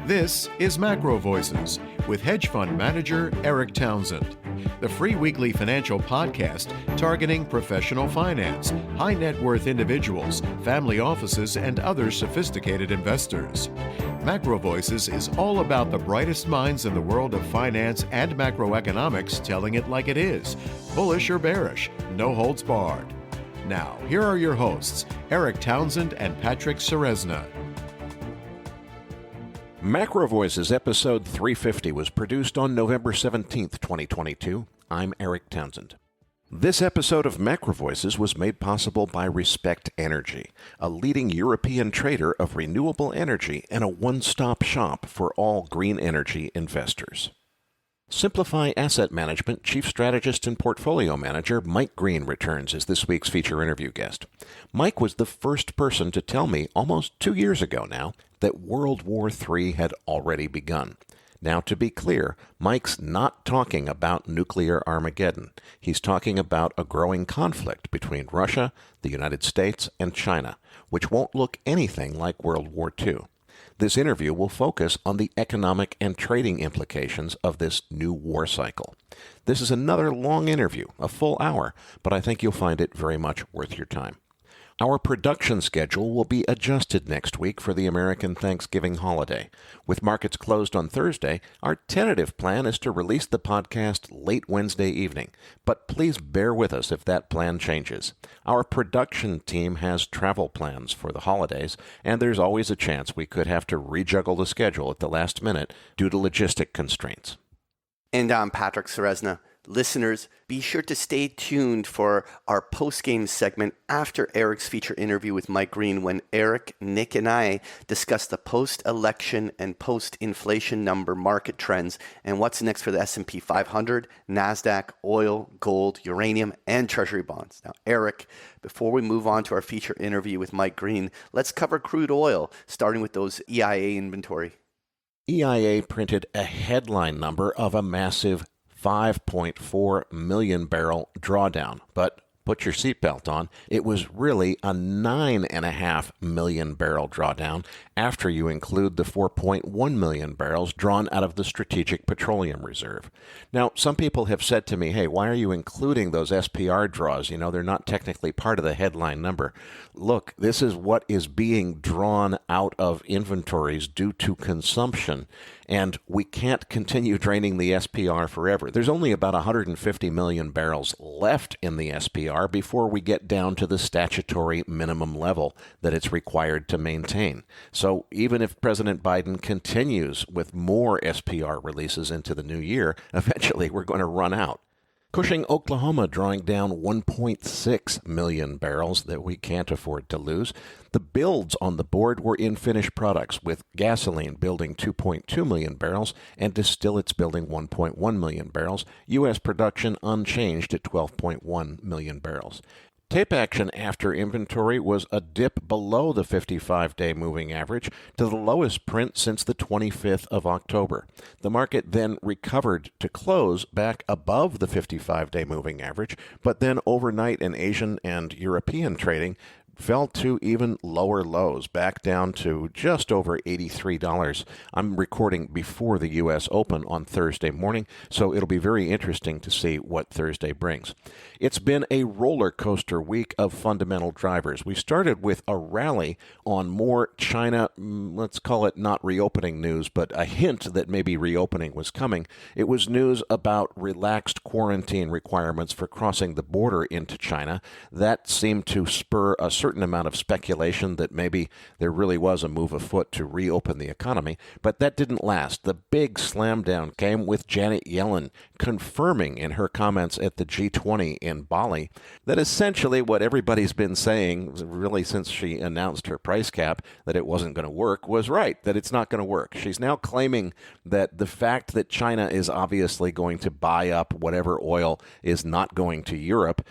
This is MacroVoices with hedge fund manager Eric Townsend, the free weekly financial podcast targeting professional finance, high net worth individuals, family offices, and other sophisticated investors. MacroVoices is all about the brightest minds in the world of finance and macroeconomics telling it like it is, bullish or bearish, no holds barred. Now, here are your hosts, Eric Townsend and Patrick Ceresna. MacroVoices episode 350 was produced on November 17th, 2022. I'm Eric Townsend. This episode of MacroVoices was made possible by Respect Energy, a leading European trader of renewable energy and a one-stop shop for all green energy investors. Simplify Asset Management Chief Strategist and Portfolio Manager Mike Green returns as this week's feature interview guest. Mike was the first person to tell me almost 2 years ago now that World War III had already begun. Now, to be clear, Mike's not talking about nuclear Armageddon. He's talking about a growing conflict between Russia, the United States, and China, which won't look anything like World War II. This interview will focus on the economic and trading implications of this new war cycle. This is another long interview, a full hour, but I think you'll find it very much worth your time. Our production schedule will be adjusted next week for the American Thanksgiving holiday. With markets closed on Thursday, our tentative plan is to release the podcast late Wednesday evening, but please bear with us if that plan changes. Our production team has travel plans for the holidays, and there's always a chance we could have to rejuggle the schedule at the last minute due to logistic constraints. And I'm Patrick Ceresna. Listeners, be sure to stay tuned for our Postgame segment after Eric's feature interview with Mike Green, when Eric, Nick, and I discuss the post-election and post-inflation number market trends and what's next for the S&P 500, NASDAQ, oil, gold, uranium, and treasury bonds. Now, Eric, before we move on to our feature interview with Mike Green, let's cover crude oil, starting with those EIA inventory. EIA printed a headline number of a massive 5.4 million barrel drawdown, but put your seatbelt on, it was really a 9.5 million barrel drawdown after you include the 4.1 million barrels drawn out of the Strategic Petroleum Reserve. Now, some people have said to me, hey, why are you including those SPR draws? You know, they're not technically part of the headline number. Look, this is what is being drawn out of inventories due to consumption, and we can't continue draining the SPR forever. There's only about 150 million barrels left in the SPR before we get down to the statutory minimum level that it's required to maintain. So even if President Biden continues with more SPR releases into the new year, eventually we're going to run out. Cushing, Oklahoma, drawing down 1.6 million barrels that we can't afford to lose. The builds on the board were in finished products, with gasoline building 2.2 million barrels and distillates building 1.1 million barrels. U.S. production unchanged at 12.1 million barrels. Tape action after inventory was a dip below the 55-day moving average to the lowest print since the 25th of October. The market then recovered to close back above the 55-day moving average, but then overnight in Asian and European trading fell to even lower lows, back down to just over $83. I'm recording before the U.S. Open on Thursday morning, so it'll be very interesting to see what Thursday brings. It's been a roller coaster week of fundamental drivers. We started with a rally on more China, let's call it not reopening news, but a hint that maybe reopening was coming. It was news about relaxed quarantine requirements for crossing the border into China. That seemed to spur a certain amount of speculation that maybe there really was a move afoot to reopen the economy, but that didn't last. The big slam down came with Janet Yellen confirming in her comments at the G20 in Bali that essentially what everybody's been saying really since she announced her price cap, that it wasn't going to work, was right, that it's not going to work. She's now claiming that the fact that China is obviously going to buy up whatever oil is not going to Europe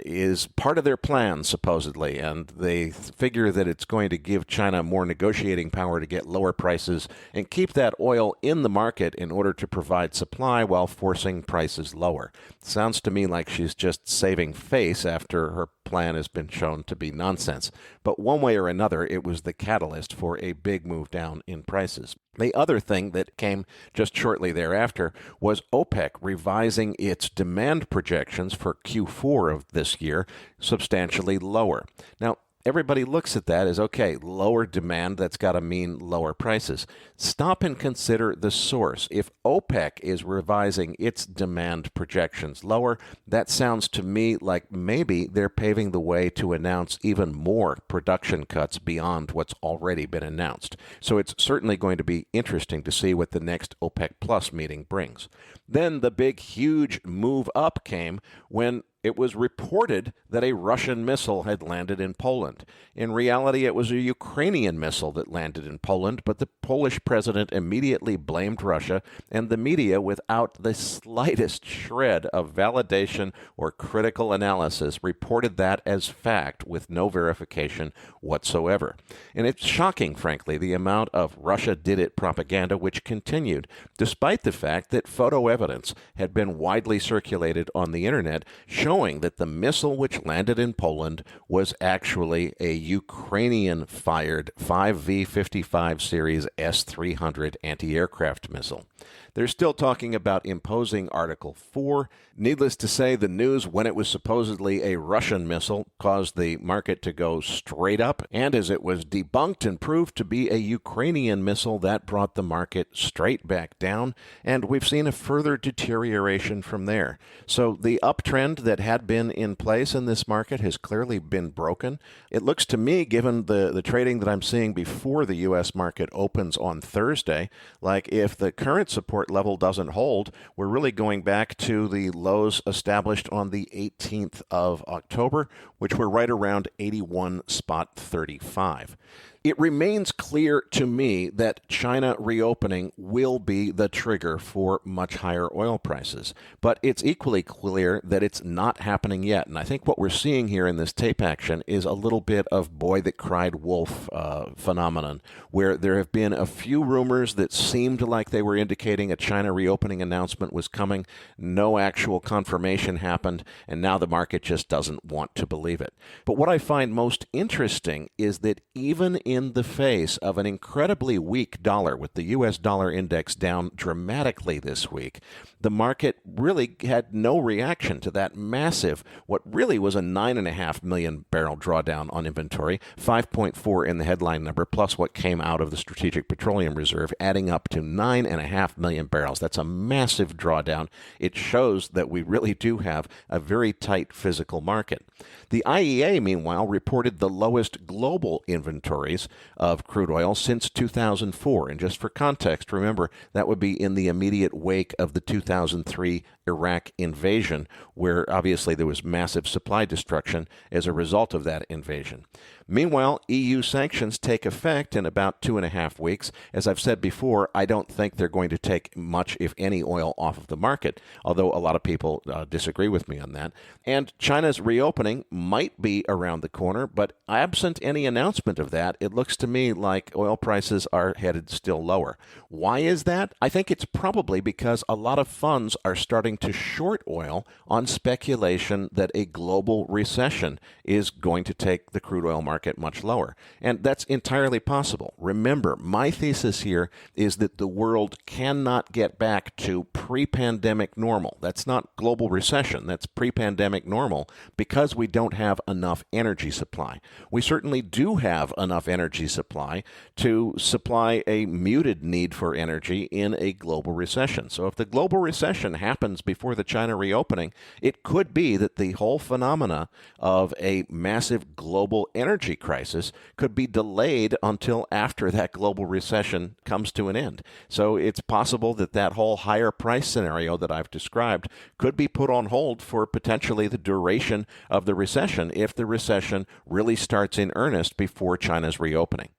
is part of their plan, supposedly, and they figure that it's going to give China more negotiating power to get lower prices and keep that oil in the market in order to provide supply while forcing prices lower. Sounds to me like she's just saving face after her plan has been shown to be nonsense. But one way or another, it was the catalyst for a big move down in prices. The other thing that came just shortly thereafter was OPEC revising its demand projections for Q4 of this year substantially lower. Now, everybody looks at that as, okay, lower demand, that's got to mean lower prices. Stop and consider the source. If OPEC is revising its demand projections lower, that sounds to me like maybe they're paving the way to announce even more production cuts beyond what's already been announced. So it's certainly going to be interesting to see what the next OPEC Plus meeting brings. Then the big, huge move up came when it was reported that a Russian missile had landed in Poland. In reality, it was a Ukrainian missile that landed in Poland, but the Polish president immediately blamed Russia, and the media, without the slightest shred of validation or critical analysis, reported that as fact with no verification whatsoever. And it's shocking, frankly, the amount of Russia did it propaganda which continued, despite the fact that photo evidence had been widely circulated on the internet showing that the missile which landed in Poland was actually a Ukrainian-fired 5V-55 series S-300 anti-aircraft missile. They're still talking about imposing Article 4. Needless to say, the news, when it was supposedly a Russian missile, caused the market to go straight up, and as it was debunked and proved to be a Ukrainian missile, that brought the market straight back down, and we've seen a further deterioration from there. So the uptrend that had been in place in this market has clearly been broken. It looks to me, given the trading that I'm seeing before the U.S. market opens on Thursday, like if the current support level doesn't hold, we're really going back to the lows established on the 18th of October, which were right around 81.35. It remains clear to me that China reopening will be the trigger for much higher oil prices, but it's equally clear that it's not happening yet. And I think what we're seeing here in this tape action is a little bit of boy that cried wolf phenomenon, where there have been a few rumors that seemed like they were indicating a China reopening announcement was coming. No actual confirmation happened, and now the market just doesn't want to believe it. But what I find most interesting is that even in the face of an incredibly weak dollar, with the U.S. dollar index down dramatically this week, the market really had no reaction to that massive, what really was a 9.5 million barrel drawdown on inventory, 5.4 in the headline number, plus what came out of the Strategic Petroleum Reserve, adding up to 9.5 million barrels. That's a massive drawdown. It shows that we really do have a very tight physical market. The IEA, meanwhile, reported the lowest global inventories of crude oil since 2004. And just for context, remember, that would be in the immediate wake of the 2003 Iraq invasion, where obviously there was massive supply destruction as a result of that invasion. Meanwhile, EU sanctions take effect in about 2.5 weeks. As I've said before, I don't think they're going to take much, if any, oil off of the market, although a lot of people disagree with me on that. And China's reopening might be around the corner, but absent any announcement of that, it looks to me like oil prices are headed still lower. Why is that? I think it's probably because a lot of funds are starting to short oil on speculation that a global recession is going to take the crude oil market much lower. And that's entirely possible. Remember, my thesis here is that the world cannot get back to pre-pandemic normal. That's not global recession. That's pre-pandemic normal because we don't have enough energy supply. We certainly do have enough energy supply to supply a muted need for energy in a global recession. So if the global recession happens before the China reopening, it could be that the whole phenomena of a massive global energy crisis could be delayed until after that global recession comes to an end. So it's possible that that whole higher price scenario that I've described could be put on hold for potentially the duration of the recession if the recession really starts in earnest before China's reopening.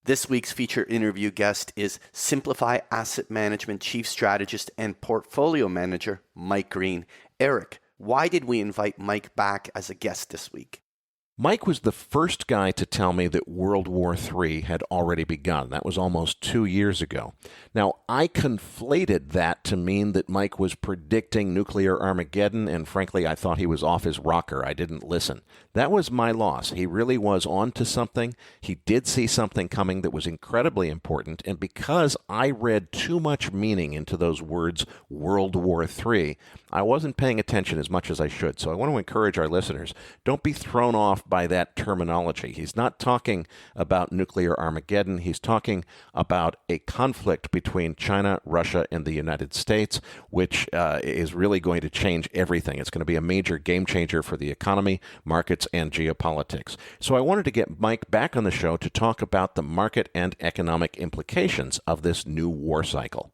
This week's feature interview guest is Simplify Asset Management Chief Strategist and Portfolio Manager, Mike Green. Eric, why did we invite Mike back as a guest this week? Mike was the first guy to tell me that World War III had already begun. That was almost 2 years ago. Now, I conflated that to mean that Mike was predicting nuclear Armageddon, and frankly, I thought he was off his rocker. I didn't listen. That was my loss. He really was on to something. He did see something coming that was incredibly important, and because I read too much meaning into those words, World War III, I wasn't paying attention as much as I should. So I want to encourage our listeners, don't be thrown off by that terminology. He's not talking about nuclear Armageddon. He's talking about a conflict between China, Russia, and the United States, which is really going to change everything. It's going to be a major game changer for the economy, markets, and geopolitics. So I wanted to get Mike back on the show to talk about the market and economic implications of this new war cycle.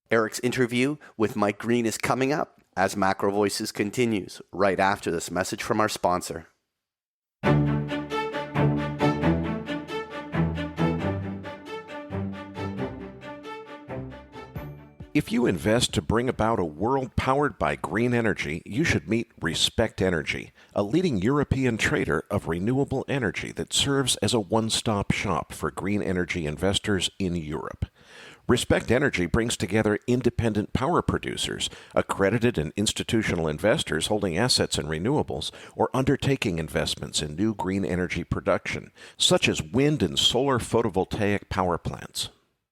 Eric's interview with Mike Green is coming up as MacroVoices continues right after this message from our sponsor. If you invest to bring about a world powered by green energy, you should meet Respect Energy, a leading European trader of renewable energy that serves as a one-stop shop for green energy investors in Europe. Respect Energy brings together independent power producers, accredited and institutional investors holding assets in renewables, or undertaking investments in new green energy production, such as wind and solar photovoltaic power plants.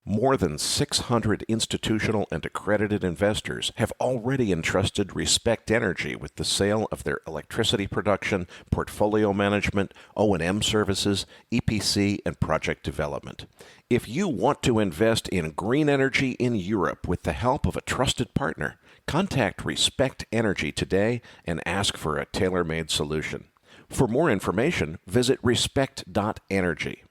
More than 600 institutional and accredited investors have already entrusted Respect Energy with the sale of their electricity production, portfolio management, O&M services, EPC, and project development. If you want to invest in green energy in Europe with the help of a trusted partner, contact Respect Energy today and ask for a tailor-made solution. For more information, visit respect.energy.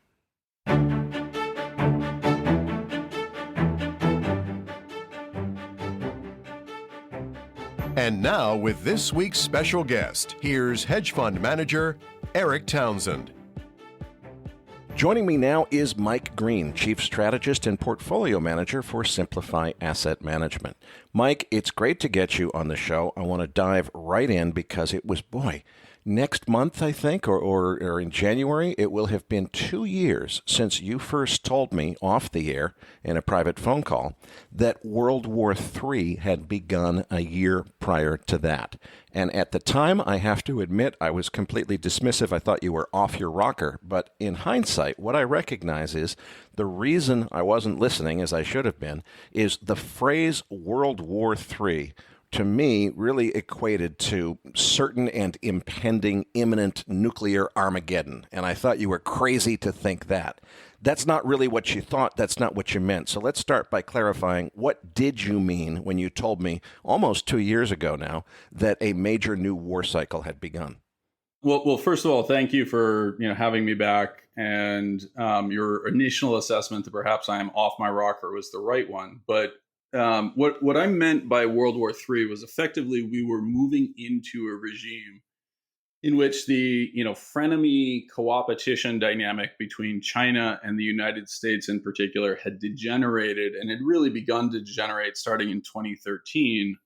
And now, with this week's special guest, here's hedge fund manager Eric Townsend. Joining me now is Mike Green, Chief Strategist and Portfolio Manager for Simplify Asset Management. Mike, it's great to get you on the show. I want to dive right in because it was, next month, I think, or in January, it will have been 2 years since you first told me off the air in a private phone call that World War III had begun a year prior to that. And at the time, I have to admit, I was completely dismissive. I thought you were off your rocker. But in hindsight, what I recognize is the reason I wasn't listening, as I should have been, is the phrase World War III to me, really equated to certain and impending imminent nuclear Armageddon. And I thought you were crazy to think that. That's not really what you thought. That's not what you meant. So let's start by clarifying, what did you mean when you told me almost 2 years ago now that a major new war cycle had begun? Well, first of all, thank you for having me back. And your initial assessment that perhaps I am off my rocker was the right one. But what I meant by World War III was effectively we were moving into a regime in which the frenemy co-opetition dynamic between China and the United States in particular had degenerated and had really begun to degenerate starting in 2013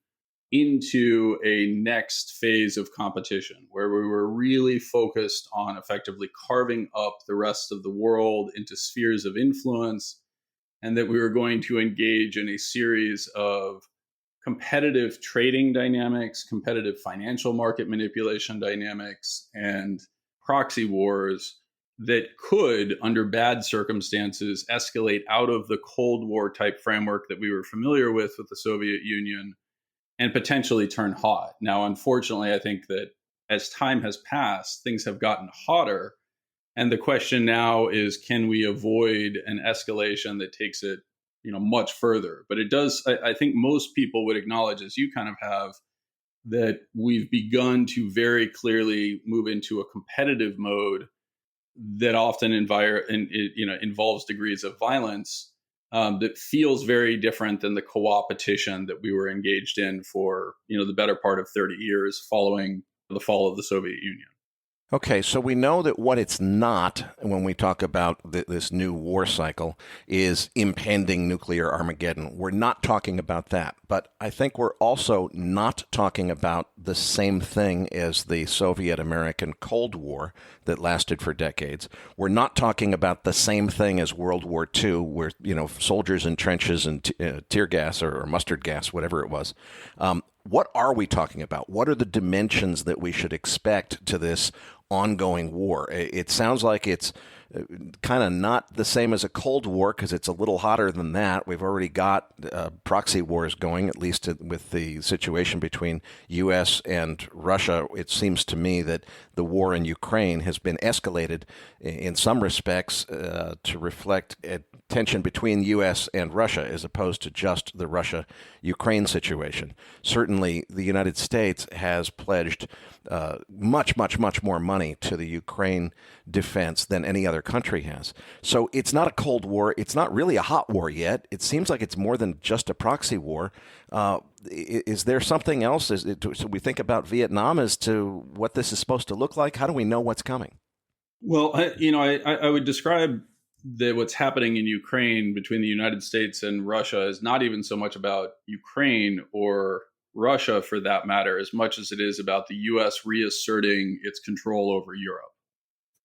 into a next phase of competition where we were really focused on effectively carving up the rest of the world into spheres of influence, and that we were going to engage in a series of competitive trading dynamics, competitive financial market manipulation dynamics, and proxy wars that could, under bad circumstances, escalate out of the Cold War type framework that we were familiar with the Soviet Union and potentially turn hot. Now, unfortunately, I think that as time has passed, things have gotten hotter. And the question now is, can we avoid an escalation that takes it, much further? But it does, I think most people would acknowledge, as you kind of have, that we've begun to very clearly move into a competitive mode that often involves degrees of violence that feels very different than the co-opetition that we were engaged in for, the better part of 30 years following the fall of the Soviet Union. Okay, so we know that what it's not when we talk about this new war cycle is impending nuclear Armageddon. We're not talking about that. But I think we're also not talking about the same thing as the Soviet-American Cold War that lasted for decades. We're not talking about the same thing as World War II, where, soldiers in trenches and tear gas or mustard gas, whatever it was. What are we talking about? What are the dimensions that we should expect to this ongoing war? It sounds like it's kind of not the same as a Cold War because it's a little hotter than that. We've already got proxy wars going, at least with the situation between U.S. and Russia. It seems to me that the war in Ukraine has been escalated in some respects to reflect a tension between U.S. and Russia as opposed to just the Russia-Ukraine situation. Certainly, the United States has pledged much more money to the Ukraine defense than any other country has. So it's not a Cold War. It's not really a hot war yet. It seems like it's more than just a proxy war. Is there something else? So we think about Vietnam as to what this is supposed to look like? How do we know what's coming? Well, I would describe that what's happening in Ukraine between the United States and Russia is not even so much about Ukraine or Russia, for that matter, as much as it is about the U.S. reasserting its control over Europe,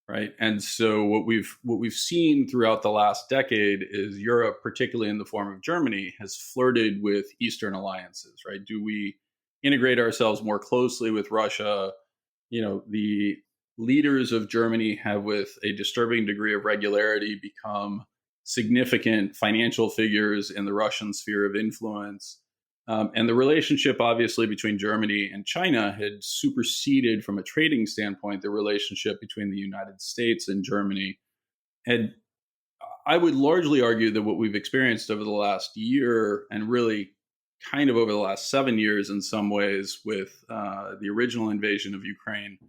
right? And so what we've seen throughout the last decade is Europe, particularly in the form of Germany, has flirted with Eastern alliances, right? Do we integrate ourselves more closely with Russia? The leaders of Germany have, with a disturbing degree of regularity, become significant financial figures in the Russian sphere of influence. And the relationship, obviously, between Germany and China had superseded, from a trading standpoint, the relationship between the United States and Germany. And I would largely argue that what we've experienced over the last year, and really kind of over the last 7 years in some ways, with the original invasion of Ukraine,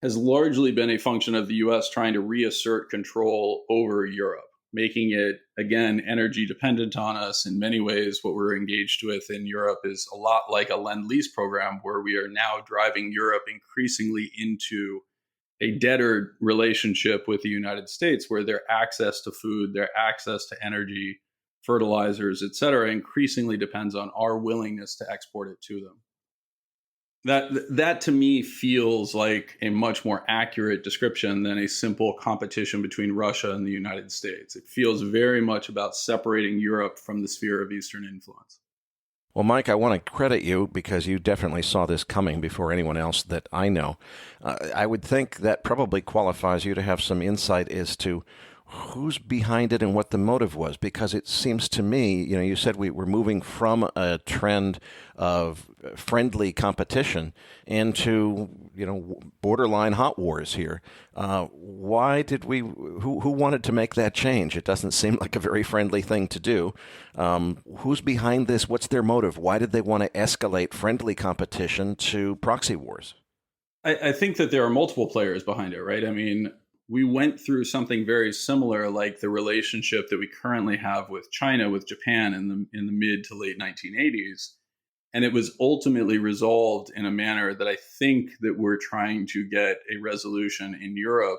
has largely been a function of the U.S. trying to reassert control over Europe, making it, again, energy dependent on us. In many ways, what we're engaged with in Europe is a lot like a Lend-Lease program, where we are now driving Europe increasingly into a debtor relationship with the United States, where their access to food, their access to energy, fertilizers, et cetera, increasingly depends on our willingness to export it to them. That to me feels like a much more accurate description than a simple competition between Russia and the United States. It feels very much about separating Europe from the sphere of Eastern influence. Well, Mike, I want to credit you because you definitely saw this coming before anyone else that I know. I would think that probably qualifies you to have some insight as to who's behind it and what the motive was, because it seems to me, you said we're moving from a trend of friendly competition into, borderline hot wars here. Why did who wanted to make that change? It doesn't seem like a very friendly thing to do. Who's behind this? What's their motive? Why did they want to escalate friendly competition to proxy wars? I think that there are multiple players behind it, right? I mean, we went through something very similar, like the relationship that we currently have with China, with Japan in the mid to late 1980s. And it was ultimately resolved in a manner that I think that we're trying to get a resolution in Europe,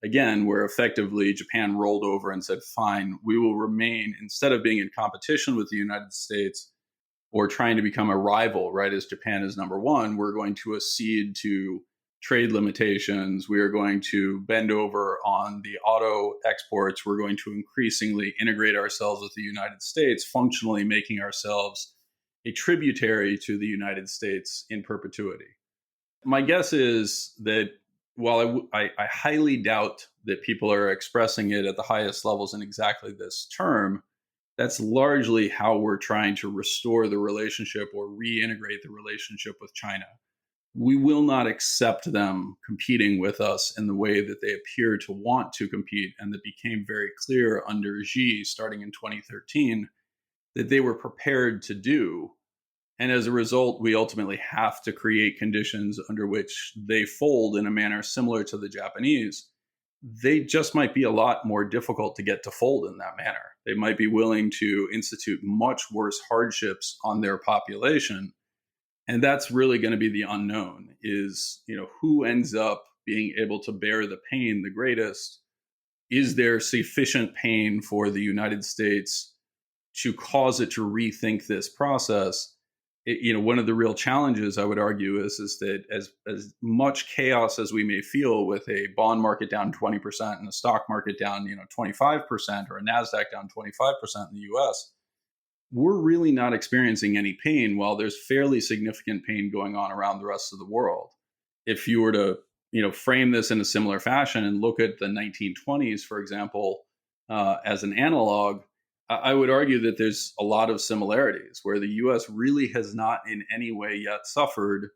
again, where effectively Japan rolled over and said, fine, we will remain, instead of being in competition with the United States or trying to become a rival, right, as Japan is number one, we're going to accede to trade limitations. We are going to bend over on the auto exports. We're going to increasingly integrate ourselves with the United States, functionally making ourselves a tributary to the United States in perpetuity. My guess is that while I highly doubt that people are expressing it at the highest levels in exactly this term, that's largely how we're trying to restore the relationship or reintegrate the relationship with China. We will not accept them competing with us in the way that they appear to want to compete, and that became very clear under Xi starting in 2013 that they were prepared to do. And as a result, we ultimately have to create conditions under which they fold in a manner similar to the Japanese. They just might be a lot more difficult to get to fold in that manner. They might be willing to institute much worse hardships on their population. And that's really going to be the unknown, is, who ends up being able to bear the pain the greatest, is there sufficient pain for the United States to cause it to rethink this process? One of the real challenges I would argue is that as much chaos as we may feel with a bond market down 20% and a stock market down 25%, or a NASDAQ down 25% in the US, we're really not experiencing any pain, while there's fairly significant pain going on around the rest of the world. If you were to frame this in a similar fashion and look at the 1920s, for example, as an analog, I would argue that there's a lot of similarities where the U.S. really has not in any way yet suffered.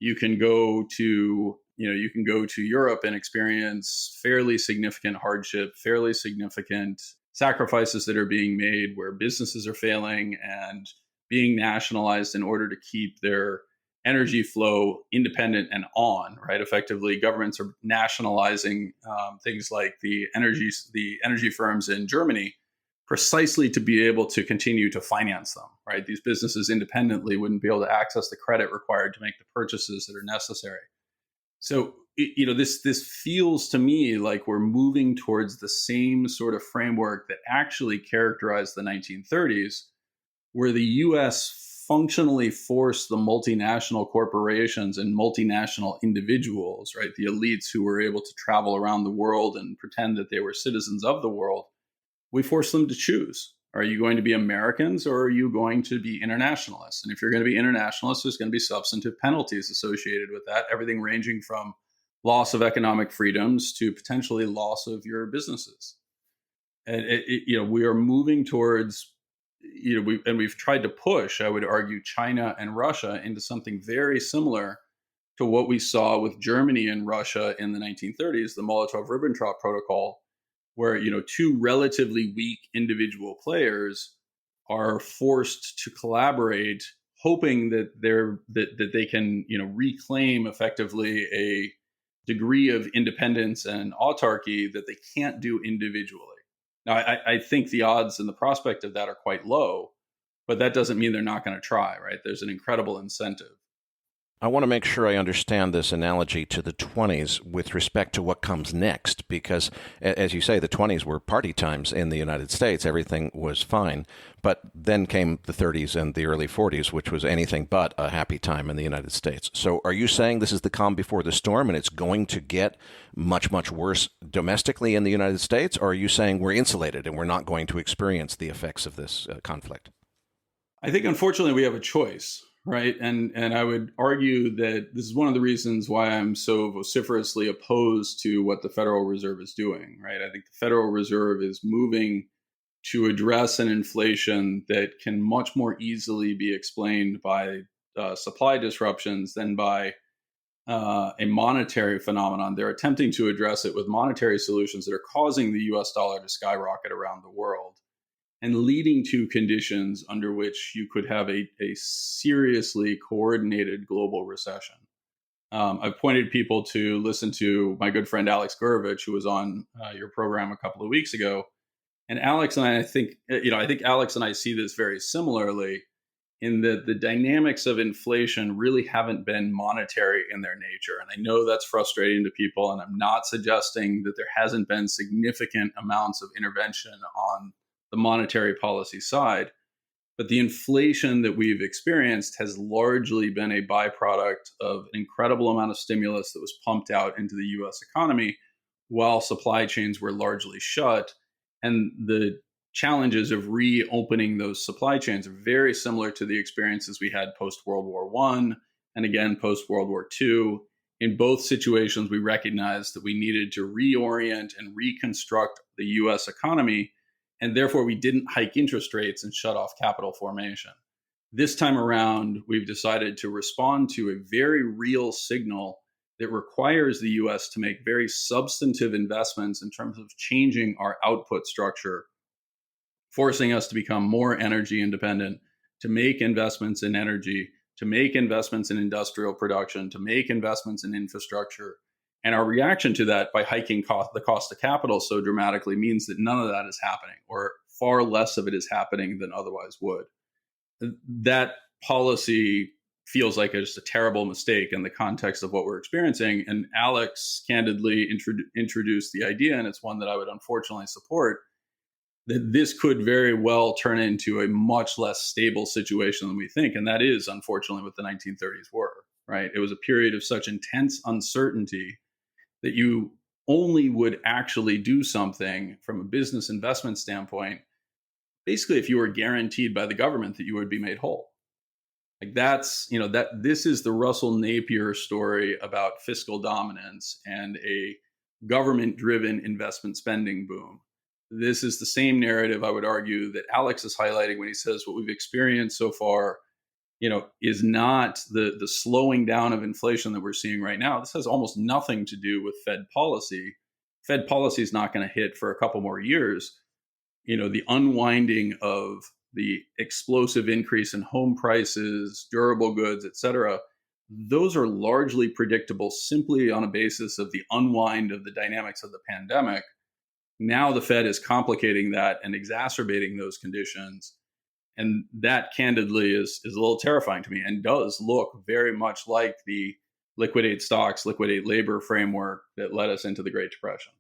You can go to Europe and experience fairly significant hardship, fairly significant sacrifices that are being made, where businesses are failing and being nationalized in order to keep their energy flow independent and on, right? Effectively, governments are nationalizing things like the energy firms in Germany precisely to be able to continue to finance them, right? These businesses independently wouldn't be able to access the credit required to make the purchases that are necessary. So, this feels to me like we're moving towards the same sort of framework that actually characterized the 1930s, where the U.S. functionally forced the multinational corporations and multinational individuals, right, the elites who were able to travel around the world and pretend that they were citizens of the world, we forced them to choose. Are you going to be Americans, or are you going to be internationalists? And if you're going to be internationalists, there's going to be substantive penalties associated with that, everything ranging from loss of economic freedoms to potentially loss of your businesses. And we are moving towards, we've tried to push, I would argue, China and Russia into something very similar to what we saw with Germany and Russia in the 1930s, the Molotov-Ribbentrop Protocol, where two relatively weak individual players are forced to collaborate, hoping that they can reclaim effectively a degree of independence and autarky that they can't do individually. Now, I think the odds and the prospect of that are quite low, but that doesn't mean they're not going to try, right? There's an incredible incentive. I want to make sure I understand this analogy to the 20s with respect to what comes next, because, as you say, the 20s were party times in the United States. Everything was fine. But then came the 30s and the early 40s, which was anything but a happy time in the United States. So are you saying this is the calm before the storm and it's going to get much, much worse domestically in the United States? Or are you saying we're insulated and we're not going to experience the effects of this conflict? I think, unfortunately, we have a choice. Right. And I would argue that this is one of the reasons why I'm so vociferously opposed to what the Federal Reserve is doing. Right. I think the Federal Reserve is moving to address an inflation that can much more easily be explained by supply disruptions than by a monetary phenomenon. They're attempting to address it with monetary solutions that are causing the US dollar to skyrocket around the world, and leading to conditions under which you could have a seriously coordinated global recession. I've pointed people to listen to my good friend Alex Gurovich, who was on your program a couple of weeks ago. And Alex and I think Alex and I see this very similarly, in that the dynamics of inflation really haven't been monetary in their nature. And I know that's frustrating to people, and I'm not suggesting that there hasn't been significant amounts of intervention on the monetary policy side, but the inflation that we've experienced has largely been a byproduct of an incredible amount of stimulus that was pumped out into the US economy while supply chains were largely shut. And the challenges of reopening those supply chains are very similar to the experiences we had post-World War I and again post-World War II. In both situations, we recognized that we needed to reorient and reconstruct the US economy, and therefore we didn't hike interest rates and shut off capital formation. This time around, we've decided to respond to a very real signal that requires the US to make very substantive investments in terms of changing our output structure, forcing us to become more energy independent, to make investments in energy, to make investments in industrial production, to make investments in infrastructure. And our reaction to that by hiking the cost of capital so dramatically means that none of that is happening, or far less of it is happening than otherwise would. That policy feels like just a terrible mistake in the context of what we're experiencing. And Alex candidly introduced the idea, and it's one that I would unfortunately support, that this could very well turn into a much less stable situation than we think. And that is, unfortunately, what the 1930s were, right? It was a period of such intense uncertainty that you only would actually do something from a business investment standpoint, basically if you were guaranteed by the government that you would be made whole. Like that's, that this is the Russell Napier story about fiscal dominance and a government-driven investment spending boom. This is the same narrative, I would argue, that Alex is highlighting when he says what we've experienced so far, is not the slowing down of inflation that we're seeing right now. This has almost nothing to do with Fed policy. Fed policy is not going to hit for a couple more years. The unwinding of the explosive increase in home prices, durable goods, et cetera, those are largely predictable simply on a basis of the unwind of the dynamics of the pandemic. Now the Fed is complicating that and exacerbating those conditions. And that candidly is a little terrifying to me and does look very much like the liquidate stocks, liquidate labor framework that led us into the Great Depression.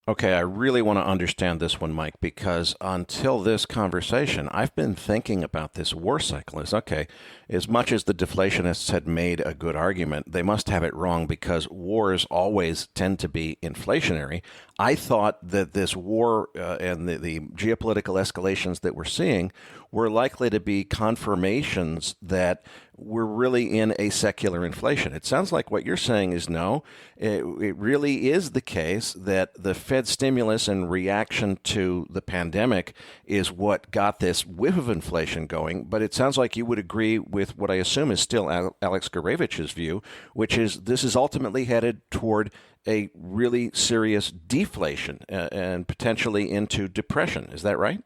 Okay, I really want to understand this one, Mike, because until this conversation, I've been thinking about this war cycle as, okay, as much as the deflationists had made a good argument, they must have it wrong because wars always tend to be inflationary. I thought that this war and the geopolitical escalations that we're seeing were likely to be confirmations that we're really in a secular inflation. It sounds like what you're saying is no, it really is the case that the Fed stimulus and reaction to the pandemic is what got this whiff of inflation going. But it sounds like you would agree with what I assume is still Alex Gorevich's view, which is this is ultimately headed toward a really serious deflation and potentially into depression. Is that right?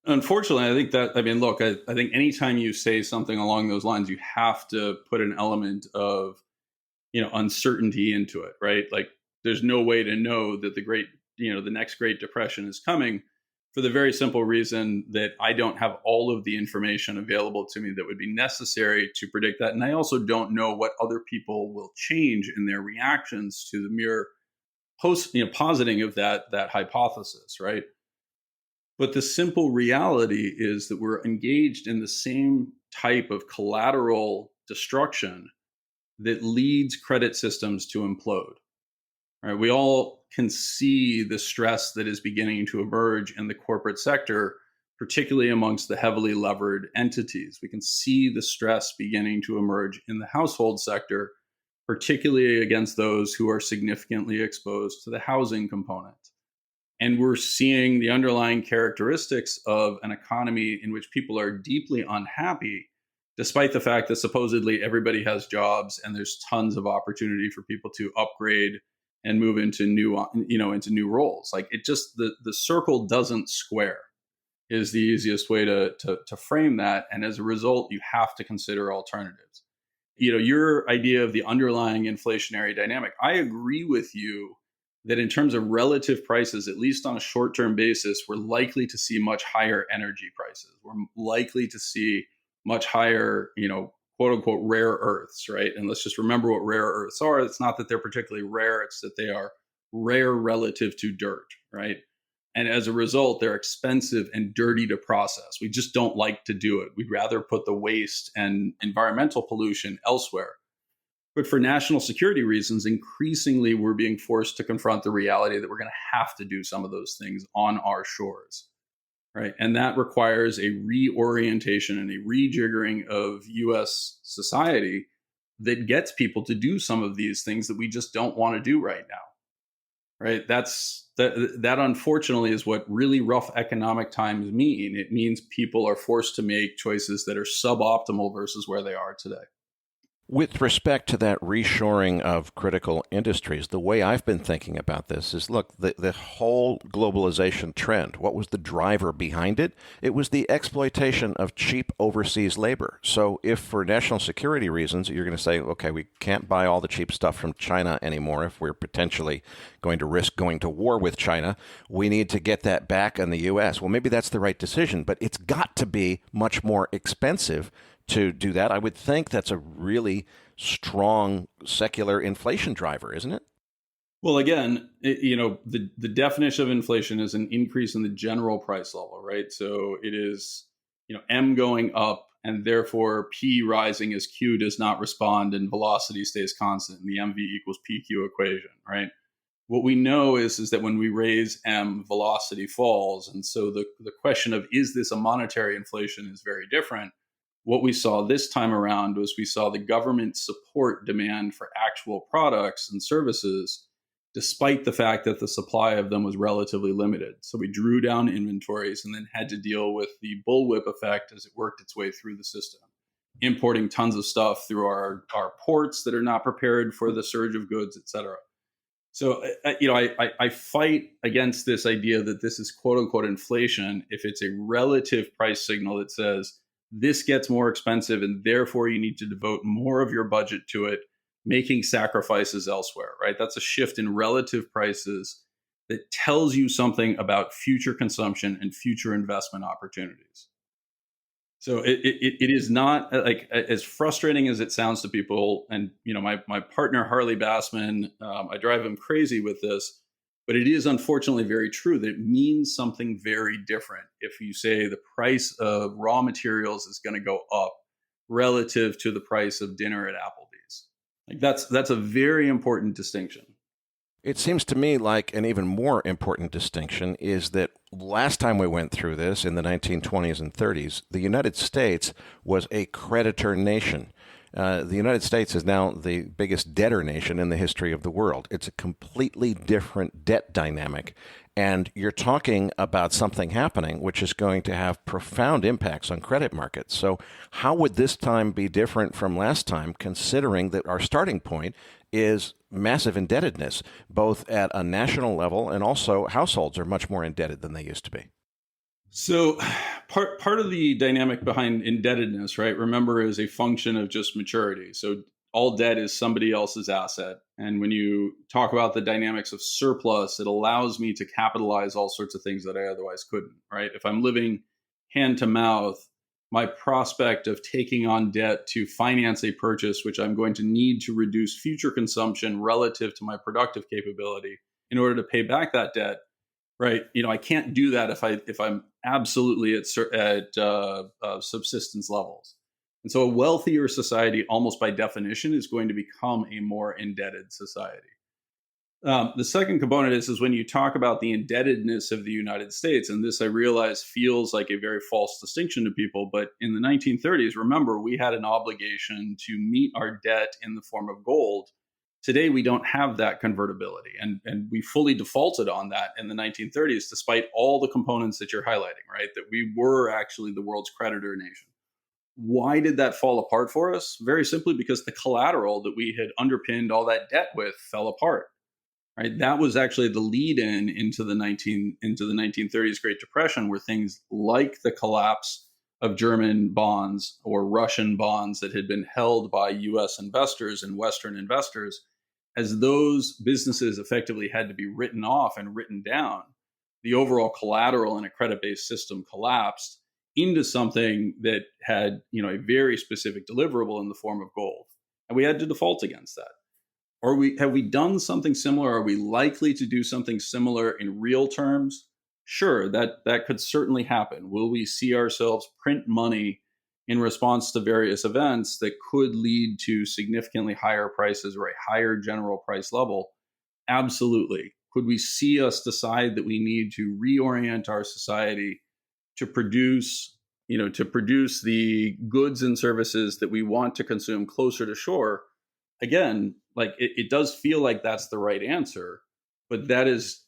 Unfortunately, I think anytime you say something along those lines, you have to put an element of, uncertainty into it, right? Like there's no way to know that the next Great Depression is coming for the very simple reason that I don't have all of the information available to me that would be necessary to predict that. And I also don't know what other people will change in their reactions to the mere positing of that hypothesis, right? But the simple reality is that we're engaged in the same type of collateral destruction that leads credit systems to implode. Right? We all can see the stress that is beginning to emerge in the corporate sector, particularly amongst the heavily levered entities. We can see the stress beginning to emerge in the household sector, particularly against those who are significantly exposed to the housing component. And we're seeing the underlying characteristics of an economy in which people are deeply unhappy, despite the fact that supposedly everybody has jobs and there's tons of opportunity for people to upgrade and move into new roles. Like it just, the circle doesn't square is the easiest way to frame that. And as a result, you have to consider alternatives. Your idea of the underlying inflationary dynamic, I agree with you that in terms of relative prices, at least on a short-term basis, we're likely to see much higher energy prices. We're likely to see much higher, quote unquote, rare earths, right? And let's just remember what rare earths are. It's not that they're particularly rare, it's that they are rare relative to dirt, right? And as a result, they're expensive and dirty to process. We just don't like to do it. We'd rather put the waste and environmental pollution elsewhere. But for national security reasons, increasingly we're being forced to confront the reality that we're going to have to do some of those things on our shores, right? And that requires a reorientation and a rejiggering of U.S. society that gets people to do some of these things that we just don't want to do right now, right? That unfortunately is what really rough economic times mean. It means people are forced to make choices that are suboptimal versus where they are today. With respect to that reshoring of critical industries, the way I've been thinking about this is, look, the whole globalization trend, what was the driver behind it? It was the exploitation of cheap overseas labor. So if for national security reasons, you're going to say, okay, we can't buy all the cheap stuff from China anymore if we're potentially going to risk going to war with China, we need to get that back in the U.S. Well, maybe that's the right decision, but it's got to be much more expensive to do that. I would think that's a really strong secular inflation driver, isn't it? Well, again, the definition of inflation is an increase in the general price level, right? So it is, M going up, and therefore P rising as Q does not respond and velocity stays constant. The MV equals PQ equation, right? What we know is that when we raise M, velocity falls. And so the question of, is this a monetary inflation, is very different. What we saw this time around was we saw the government support demand for actual products and services, despite the fact that the supply of them was relatively limited. So we drew down inventories and then had to deal with the bullwhip effect as it worked its way through the system, importing tons of stuff through our ports that are not prepared for the surge of goods, et cetera. So, I fight against this idea that this is quote unquote inflation if it's a relative price signal that says this gets more expensive and therefore you need to devote more of your budget to it, making sacrifices elsewhere, right? That's a shift in relative prices that tells you something about future consumption and future investment opportunities. So it is not like as frustrating as it sounds to people. And, my partner, Harley Bassman, I drive him crazy with this, but it is unfortunately very true that it means something very different if you say the price of raw materials is going to go up relative to the price of dinner at Applebee's. Like that's a very important distinction. It seems to me like an even more important distinction is that last time we went through this in the 1920s and 30s, the United States was a creditor nation. The United States is now the biggest debtor nation in the history of the world. It's a completely different debt dynamic. And you're talking about something happening which is going to have profound impacts on credit markets. So how would this time be different from last time, considering that our starting point is massive indebtedness, both at a national level and also households are much more indebted than they used to be? So part of the dynamic behind indebtedness, right, remember, is a function of just maturity. So all debt is somebody else's asset. And when you talk about the dynamics of surplus, it allows me to capitalize all sorts of things that I otherwise couldn't, right? If I'm living hand to mouth, my prospect of taking on debt to finance a purchase, which I'm going to need to reduce future consumption relative to my productive capability in order to pay back that debt, right? I can't do that if I'm absolutely at subsistence levels. And so a wealthier society, almost by definition, is going to become a more indebted society. The second component is when you talk about the indebtedness of the United States, and this I realize feels like a very false distinction to people, but in the 1930s, remember, we had an obligation to meet our debt in the form of gold. Today, we don't have that convertibility, and we fully defaulted on that in the 1930s, despite all the components that you're highlighting, right? That we were actually the world's creditor nation. Why did that fall apart for us? Very simply because the collateral that we had underpinned all that debt with fell apart. Right, that was actually the lead-in into the 1930s Great Depression, where things like the collapse of German bonds or Russian bonds that had been held by U.S. investors and Western investors, as those businesses effectively had to be written off and written down, the overall collateral in a credit-based system collapsed into something that had, a very specific deliverable in the form of gold, and we had to default against that. Have we done something similar? Are we likely to do something similar in real terms? Sure, that could certainly happen. Will we see ourselves print money in response to various events that could lead to significantly higher prices or a higher general price level? Absolutely. Could we see us decide that we need to reorient our society to produce the goods and services that we want to consume closer to shore? Again, like it does feel like that's the right answer, but that is,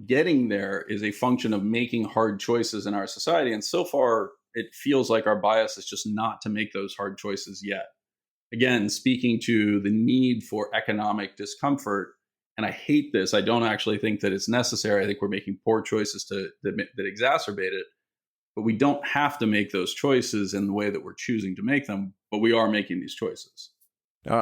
getting there is a function of making hard choices in our society. And so far, it feels like our bias is just not to make those hard choices yet. Again, speaking to the need for economic discomfort, and I hate this, I don't actually think that it's necessary. I think we're making poor choices that exacerbate it, but we don't have to make those choices in the way that we're choosing to make them, but we are making these choices.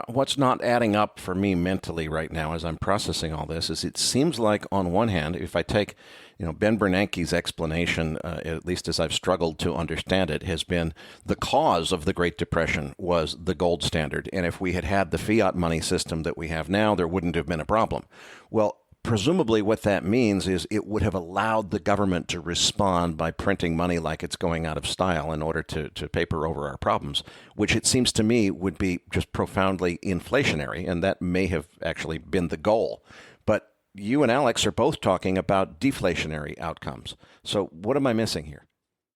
What's not adding up for me mentally right now as I'm processing all this is it seems like on one hand, if I take Ben Bernanke's explanation, at least as I've struggled to understand it, has been the cause of the Great Depression was the gold standard. And if we had had the fiat money system that we have now, there wouldn't have been a problem. Well, presumably what that means is it would have allowed the government to respond by printing money like it's going out of style in order to paper over our problems, which it seems to me would be just profoundly inflationary, and that may have actually been the goal. But you and Alex are both talking about deflationary outcomes. So what am I missing here?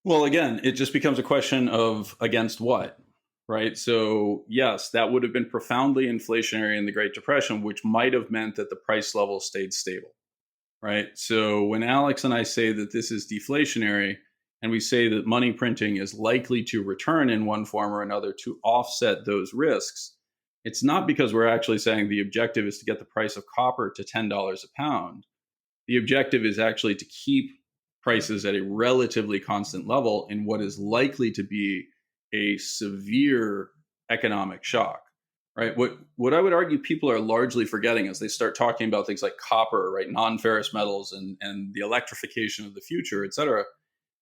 Well, again, it just becomes a question of against what? Right. So, yes, that would have been profoundly inflationary in the Great Depression, which might have meant that the price level stayed stable. Right. So when Alex and I say that this is deflationary and we say that money printing is likely to return in one form or another to offset those risks, it's not because we're actually saying the objective is to get the price of copper to $10 a pound. The objective is actually to keep prices at a relatively constant level in what is likely to be a severe economic shock, right? What I would argue people are largely forgetting as they start talking about things like copper, right, non-ferrous metals and the electrification of the future, et cetera,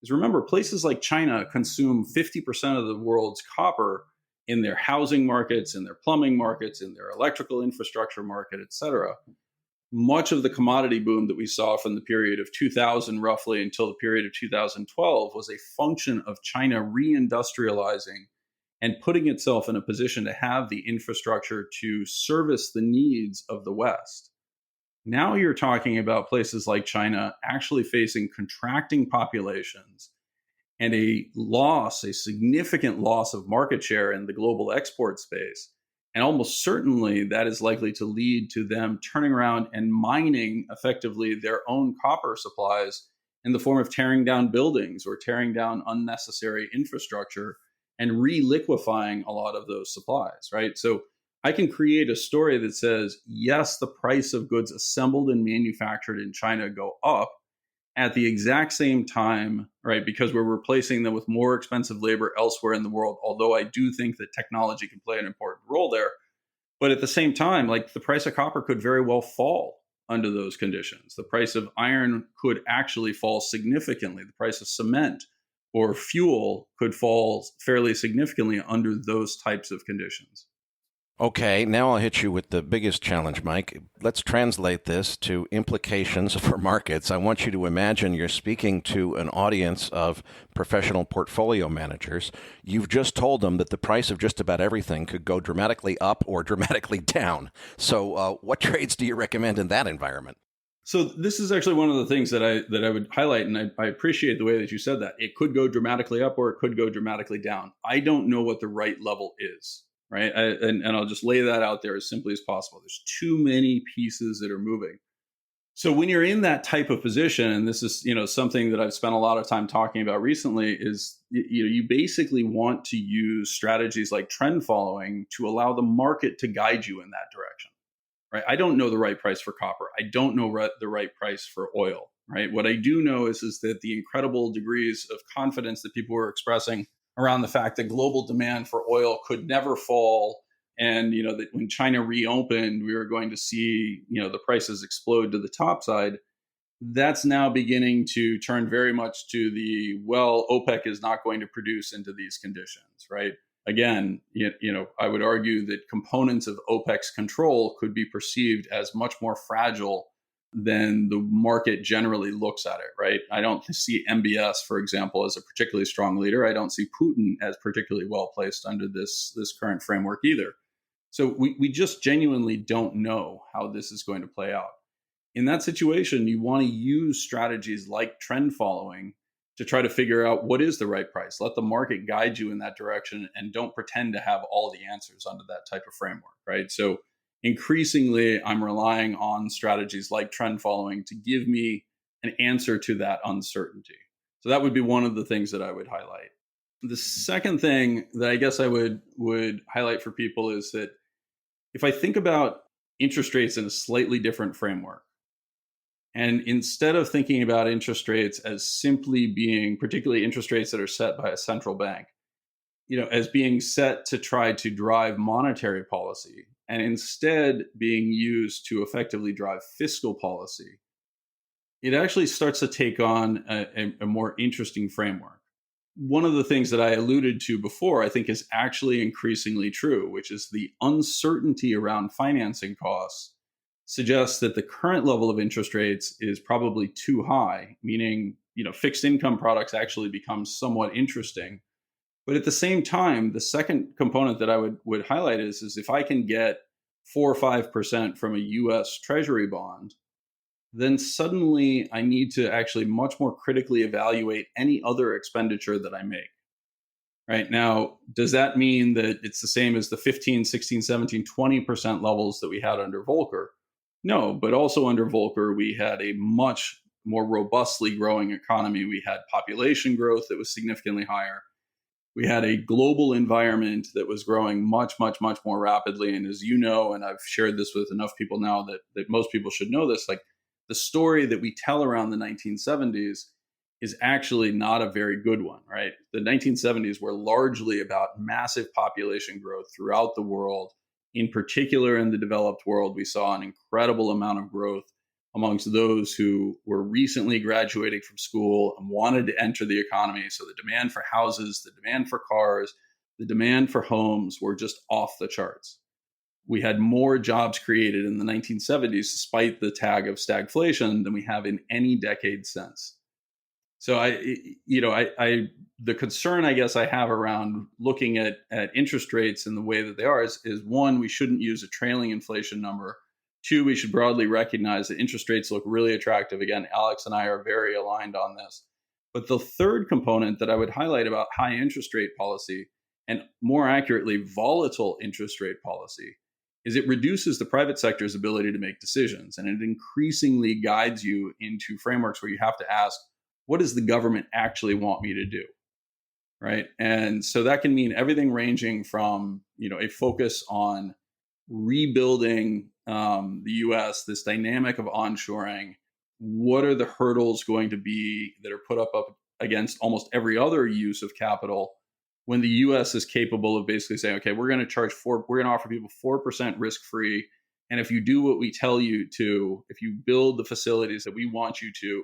is remember places like China consume 50% of the world's copper in their housing markets, in their plumbing markets, in their electrical infrastructure market, et cetera. Much of the commodity boom that we saw from the period of 2000 roughly until the period of 2012 was a function of China reindustrializing and putting itself in a position to have the infrastructure to service the needs of the West. Now you're talking about places like China actually facing contracting populations and a significant loss of market share in the global export space. And almost certainly that is likely to lead to them turning around and mining effectively their own copper supplies in the form of tearing down buildings or tearing down unnecessary infrastructure and re-liquefying a lot of those supplies, right? So I can create a story that says, yes, the price of goods assembled and manufactured in China go up at the exact same time, right? Because we're replacing them with more expensive labor elsewhere in the world. Although I do think that technology can play an important role there. But at the same time, like the price of copper could very well fall under those conditions. The price of iron could actually fall significantly. The price of cement or fuel could fall fairly significantly under those types of conditions. Okay, now I'll hit you with the biggest challenge, Mike. Let's translate this to implications for markets. I want you to imagine you're speaking to an audience of professional portfolio managers. You've just told them that the price of just about everything could go dramatically up or dramatically down. So what trades do you recommend in that environment? So this is actually one of the things that I would highlight, and I appreciate the way that you said that. It could go dramatically up or it could go dramatically down. I don't know what the right level is. Right. And I'll just lay that out there as simply as possible. There's too many pieces that are moving. So when you're in that type of position, and this is, something that I've spent a lot of time talking about recently, is, you basically want to use strategies like trend following to allow the market to guide you in that direction. Right. I don't know the right price for copper. I don't know the right price for oil. Right. What I do know is that the incredible degrees of confidence that people were expressing around the fact that global demand for oil could never fall. And, that when China reopened, we were going to see, the prices explode to the top side. That's now beginning to turn very much to OPEC is not going to produce into these conditions, right? Again, I would argue that components of OPEC's control could be perceived as much more fragile than the market generally looks at it, right? I don't see MBS, for example, as a particularly strong leader. I don't see Putin as particularly well placed under this current framework either. So we just genuinely don't know how this is going to play out. In that situation, you want to use strategies like trend following to try to figure out what is the right price. Let the market guide you in that direction and don't pretend to have all the answers under that type of framework, right? So increasingly, I'm relying on strategies like trend following to give me an answer to that uncertainty. So that would be one of the things that I would highlight. The second thing that I guess I would highlight for people is that if I think about interest rates in a slightly different framework, and instead of thinking about interest rates as simply being particularly interest rates that are set by a central bank, as being set to try to drive monetary policy and instead being used to effectively drive fiscal policy, it actually starts to take on a more interesting framework. One of the things that I alluded to before, I think is actually increasingly true, which is the uncertainty around financing costs suggests that the current level of interest rates is probably too high, meaning, fixed income products actually become somewhat interesting. But at the same time, the second component that I would highlight is if I can get 4 or 5% from a US Treasury bond, then suddenly I need to actually much more critically evaluate any other expenditure that I make. Right now, does that mean that it's the same as the 15, 16, 17, 20% levels that we had under Volcker? No, but also under Volcker, we had a much more robustly growing economy. We had population growth that was significantly higher. We had a global environment that was growing much, much, much more rapidly. And as you know, and I've shared this with enough people now that most people should know this, like the story that we tell around the 1970s is actually not a very good one, right? The 1970s were largely about massive population growth throughout the world. In particular, in the developed world, we saw an incredible amount of growth amongst those who were recently graduating from school and wanted to enter the economy. So the demand for houses, the demand for cars, the demand for homes were just off the charts. We had more jobs created in the 1970s, despite the tag of stagflation, than we have in any decade since. So the concern I guess I have around looking at interest rates in the way that they are is one, we shouldn't use a trailing inflation number. Two, we should broadly recognize that interest rates look really attractive. Again, Alex and I are very aligned on this. But the third component that I would highlight about high interest rate policy, and more accurately, volatile interest rate policy, is it reduces the private sector's ability to make decisions. And it increasingly guides you into frameworks where you have to ask, what does the government actually want me to do? Right. And so that can mean everything ranging from, a focus on rebuilding the US, this dynamic of onshoring. What are the hurdles going to be that are put up against almost every other use of capital when the US is capable of basically saying, okay, we're going to offer people 4% risk free. And if you do what we tell you to, if you build the facilities that we want you to,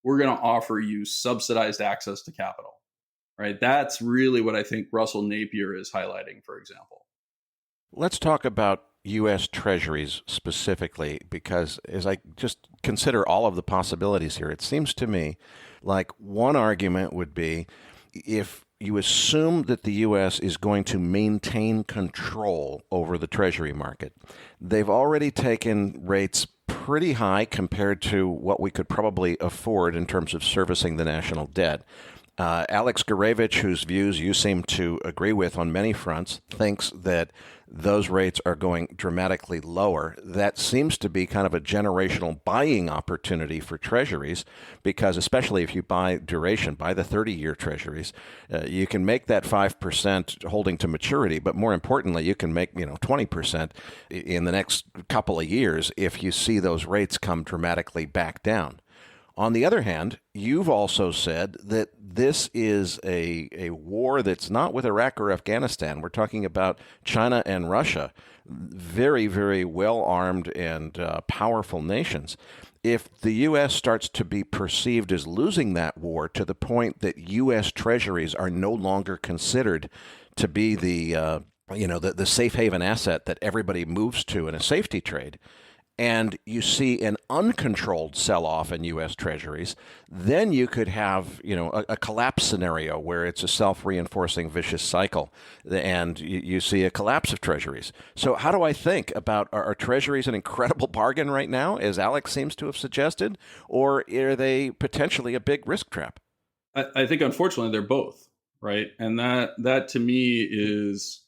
we're going to offer you subsidized access to capital, right? That's really what I think Russell Napier is highlighting, for example. Let's talk about U.S. Treasuries specifically, because as I just consider all of the possibilities here, it seems to me like one argument would be if you assume that the U.S. is going to maintain control over the Treasury market. They've already taken rates pretty high compared to what we could probably afford in terms of servicing the national debt. Alex Gurevich, whose views you seem to agree with on many fronts, thinks that those rates are going dramatically lower. That seems to be kind of a generational buying opportunity for treasuries, because especially if you buy duration, buy the 30-year treasuries, you can make that 5% holding to maturity, but more importantly, you can make 20% in the next couple of years if you see those rates come dramatically back down. On the other hand, you've also said that this is a war that's not with Iraq or Afghanistan. We're talking about China and Russia, very, very well-armed and powerful nations. If the U.S. starts to be perceived as losing that war to the point that U.S. treasuries are no longer considered to be the safe haven asset that everybody moves to in a safety trade, and you see an uncontrolled sell-off in U.S. treasuries, then you could have, a collapse scenario where it's a self-reinforcing vicious cycle, and you see a collapse of treasuries. So how do I think about, are treasuries an incredible bargain right now, as Alex seems to have suggested, or are they potentially a big risk trap? I think, unfortunately, they're both, right? And that to me is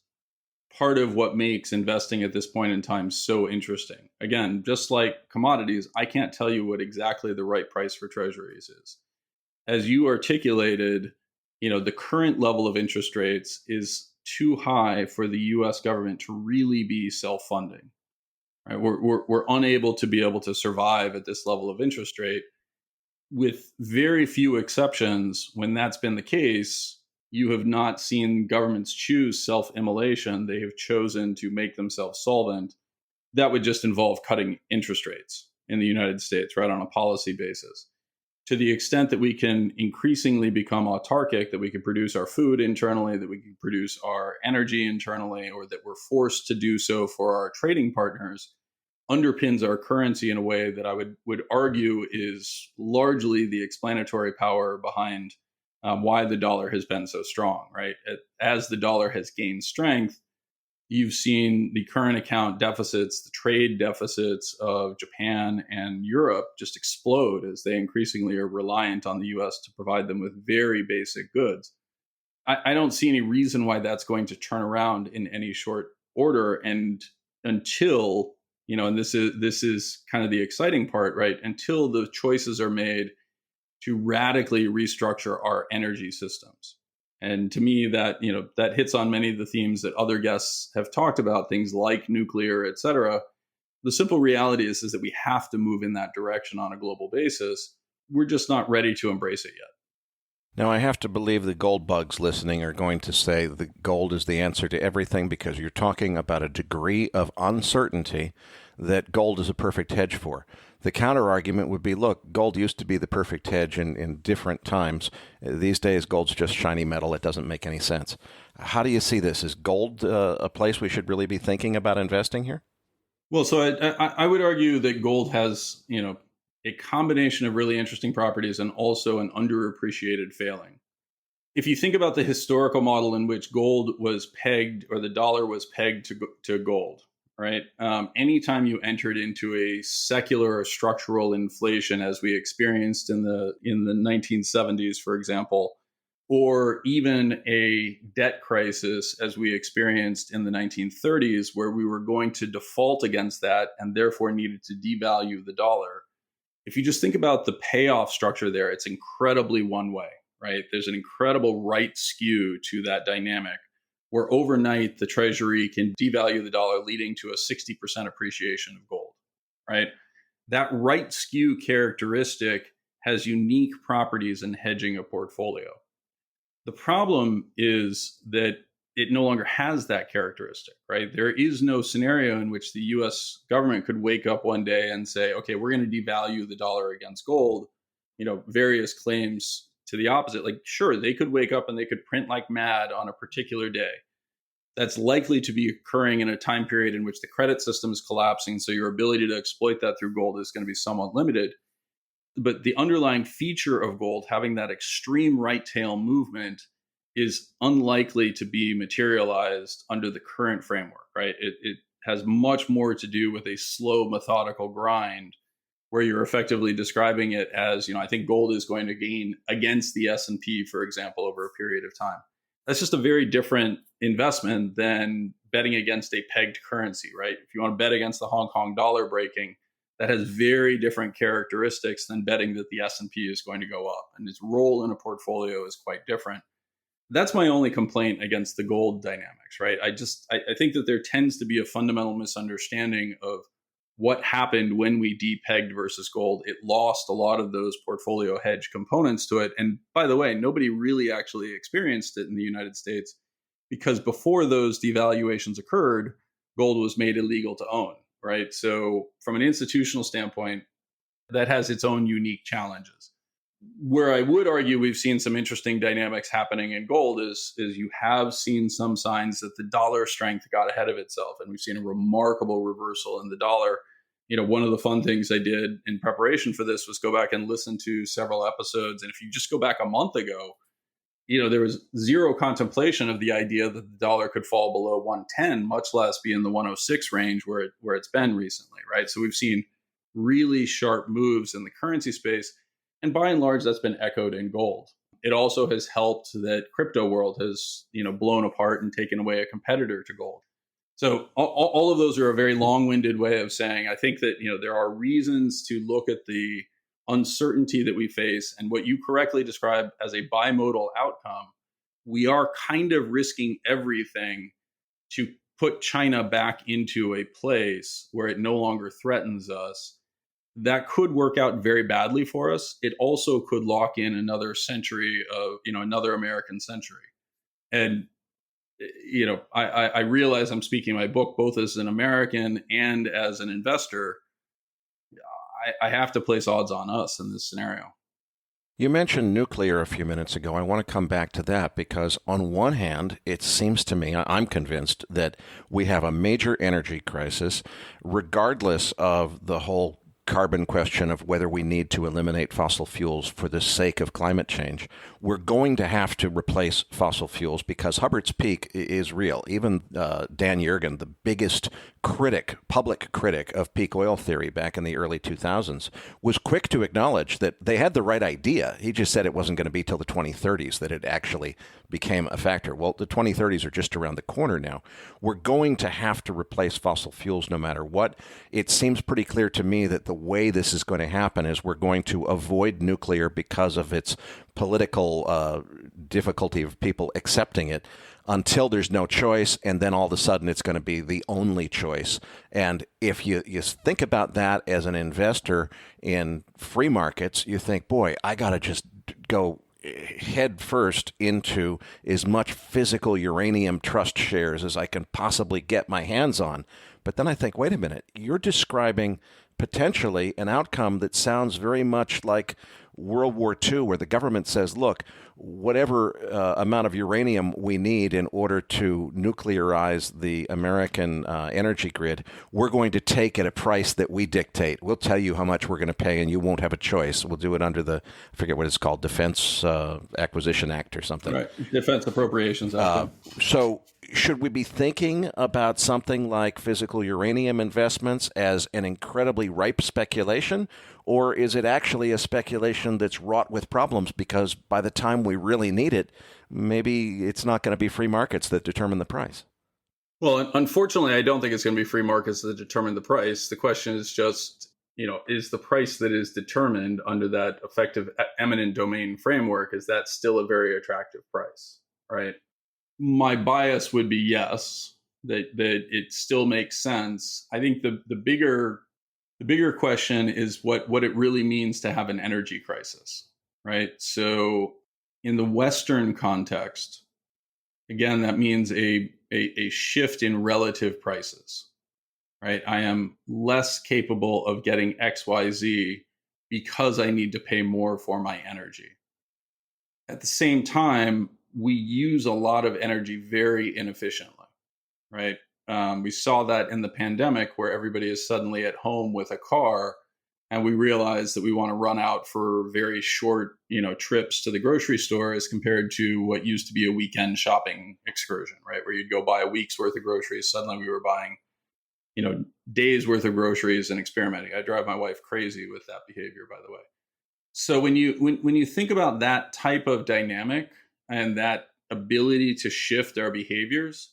part of what makes investing at this point in time so interesting. Again, just like commodities, I can't tell you what exactly the right price for treasuries is. As you articulated, the current level of interest rates is too high for the US government to really be self-funding. Right? We're unable to survive at this level of interest rate. With very few exceptions, when that's been the case, you have not seen governments choose self-immolation. They have chosen to make themselves solvent. That would just involve cutting interest rates in the United States, right, on a policy basis. To the extent that we can increasingly become autarkic, that we can produce our food internally, that we can produce our energy internally, or that we're forced to do so for our trading partners, underpins our currency in a way that I would argue is largely the explanatory power behind why the dollar has been so strong, right? As the dollar has gained strength, you've seen the current account deficits, the trade deficits of Japan and Europe just explode as they increasingly are reliant on the US to provide them with very basic goods. I don't see any reason why that's going to turn around in any short order. And until, and this is kind of the exciting part, right? Until the choices are made to radically restructure our energy systems. And to me, that that hits on many of the themes that other guests have talked about, things like nuclear, et cetera. The simple reality is that we have to move in that direction on a global basis. We're just not ready to embrace it yet. Now, I have to believe the gold bugs listening are going to say that gold is the answer to everything, because you're talking about a degree of uncertainty that gold is a perfect hedge for. The counter argument would be, look, gold used to be the perfect hedge in different times. These days, gold's just shiny metal. It doesn't make any sense. How do you see this? Is gold a place we should really be thinking about investing here? Well, so I would argue that gold has, a combination of really interesting properties and also an underappreciated failing. If you think about the historical model in which gold was pegged, or the dollar was pegged to gold, right? Anytime you entered into a secular or structural inflation, as we experienced in the 1970s, for example, or even a debt crisis, as we experienced in the 1930s, where we were going to default against that and therefore needed to devalue the dollar. If you just think about the payoff structure there, it's incredibly one way, right? There's an incredible right skew to that dynamic, where overnight the Treasury can devalue the dollar, leading to a 60% appreciation of gold, right? That right skew characteristic has unique properties in hedging a portfolio. The problem is that it no longer has that characteristic, right? There is no scenario in which the US government could wake up one day and say, okay, we're going to devalue the dollar against gold. Various claims to the opposite. Like, sure, they could wake up and they could print like mad on a particular day. That's likely to be occurring in a time period in which the credit system is collapsing. So your ability to exploit that through gold is going to be somewhat limited. But the underlying feature of gold, having that extreme right tail movement, is unlikely to be materialized under the current framework, right? It has much more to do with a slow, methodical grind, where you're effectively describing it as, I think gold is going to gain against the S&P, for example, over a period of time. That's just a very different investment than betting against a pegged currency, right? If you want to bet against the Hong Kong dollar breaking, that has very different characteristics than betting that the S&P is going to go up, and its role in a portfolio is quite different. That's my only complaint against the gold dynamics, right? I think that there tends to be a fundamental misunderstanding of what happened when we depegged versus gold. It lost a lot of those portfolio hedge components to it. And by the way, nobody really actually experienced it in the United States, because before those devaluations occurred, gold was made illegal to own, right? So from an institutional standpoint, that has its own unique challenges. Where I would argue we've seen some interesting dynamics happening in gold is you have seen some signs that the dollar strength got ahead of itself, and we've seen a remarkable reversal in the dollar. One of the fun things I did in preparation for this was go back and listen to several episodes. And if you just go back a month ago, there was zero contemplation of the idea that the dollar could fall below 110, much less be in the 106 range where it's been recently, right? So we've seen really sharp moves in the currency space. And by and large, that's been echoed in gold. It also has helped that crypto world has, blown apart and taken away a competitor to gold. So all of those are a very long-winded way of saying, I think that, there are reasons to look at the uncertainty that we face and what you correctly described as a bimodal outcome. We are kind of risking everything to put China back into a place where it no longer threatens us. That could work out very badly for us. It also could lock in another century of, another American century. And I realize I'm speaking my book both as an American and as an investor. I have to place odds on us in this scenario. You mentioned nuclear a few minutes ago. I want to come back to that because on one hand, it seems to me, I'm convinced that we have a major energy crisis, regardless of the whole carbon question of whether we need to eliminate fossil fuels for the sake of climate change. We're going to have to replace fossil fuels because Hubbard's peak is real. Even Dan Yergin, the biggest public critic of peak oil theory back in the early 2000s, was quick to acknowledge that they had the right idea. He just said it wasn't going to be till the 2030s that it actually became a factor. Well, the 2030s are just around the corner now. We're going to have to replace fossil fuels no matter what. It seems pretty clear to me that the way this is going to happen is we're going to avoid nuclear because of its political difficulty of people accepting it until there's no choice, and then all of a sudden it's going to be the only choice. And if you think about that as an investor in free markets, you think, boy, I got to just go head first into as much physical uranium trust shares as I can possibly get my hands on. But then I think, wait a minute, you're describing potentially an outcome that sounds very much like World War II, where the government says, look, whatever amount of uranium we need in order to nuclearize the American energy grid, we're going to take at a price that we dictate. We'll tell you how much we're going to pay, and you won't have a choice. We'll do it under the, I forget what it's called, Defense Acquisition Act or something. Right, Defense Appropriations Act. So should we be thinking about something like physical uranium investments as an incredibly ripe speculation, or is it actually a speculation that's wrought with problems because by the time we really need it, maybe it's not going to be free markets that determine the price? Well, unfortunately, I don't think it's going to be free markets that determine the price. The question is just, is the price that is determined under that effective eminent domain framework, is that still a very attractive price, right? My bias would be yes, that it still makes sense. I think the bigger question is what it really means to have an energy crisis, right? So in the Western context, again, that means a shift in relative prices, right? I am less capable of getting XYZ because I need to pay more for my energy. At the same time, we use a lot of energy very inefficiently, right? We saw that in the pandemic where everybody is suddenly at home with a car and we realize that we want to run out for very short, trips to the grocery store as compared to what used to be a weekend shopping excursion, right? Where you'd go buy a week's worth of groceries. Suddenly we were buying, days worth of groceries and experimenting. I drive my wife crazy with that behavior, by the way. So when you think about that type of dynamic and that ability to shift our behaviors,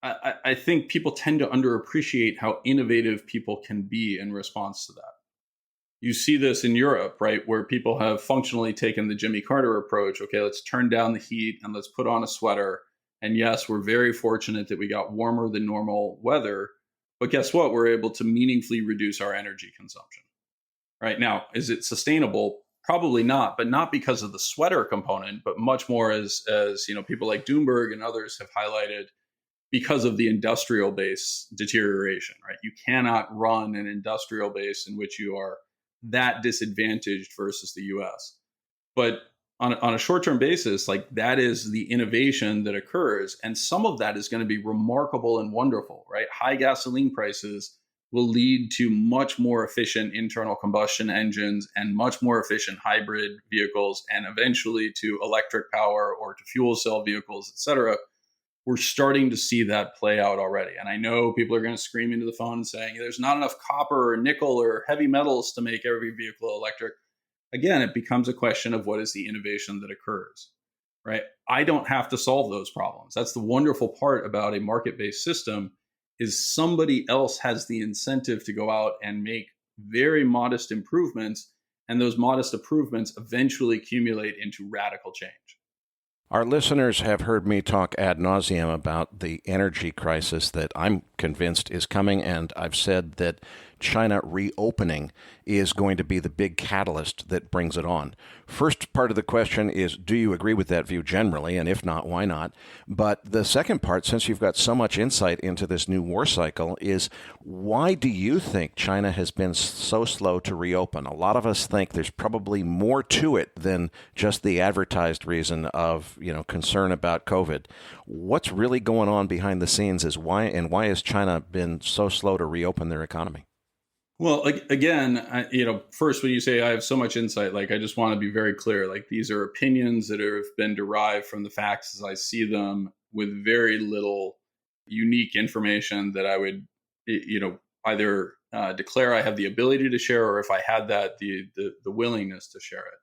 I think people tend to underappreciate how innovative people can be in response to that. You see this in Europe, right, where people have functionally taken the Jimmy Carter approach. Okay, let's turn down the heat and let's put on a sweater. And yes, we're very fortunate that we got warmer than normal weather. But guess what? We're able to meaningfully reduce our energy consumption. Right now, is it sustainable? Probably not, but not because of the sweater component, but much more as people like Doomberg and others have highlighted, because of the industrial base deterioration, right? You cannot run an industrial base in which you are that disadvantaged versus the US. But on a short-term basis, like that is the innovation that occurs. And some of that is going to be remarkable and wonderful, right? High gasoline prices will lead to much more efficient internal combustion engines and much more efficient hybrid vehicles, and eventually to electric power or to fuel cell vehicles, et cetera. We're starting to see that play out already. And I know people are going to scream into the phone saying there's not enough copper or nickel or heavy metals to make every vehicle electric. Again, it becomes a question of what is the innovation that occurs, right? I don't have to solve those problems. That's the wonderful part about a market-based system, is somebody else has the incentive to go out and make very modest improvements, and those modest improvements eventually accumulate into radical change. Our listeners have heard me talk ad nauseum about the energy crisis that I'm convinced is coming, and I've said that China reopening is going to be the big catalyst that brings it on. First part of the question is, do you agree with that view generally? And if not, why not? But the second part, since you've got so much insight into this new war cycle, is why do you think China has been so slow to reopen? A lot of us think there's probably more to it than just the advertised reason of, concern about COVID. What's really going on behind the scenes is why has China been so slow to reopen their economy? Well, again, first, when you say I have so much insight, I just want to be very clear. These are opinions that have been derived from the facts as I see them, with very little unique information that I would, either declare I have the ability to share, or if I had that, the willingness to share it.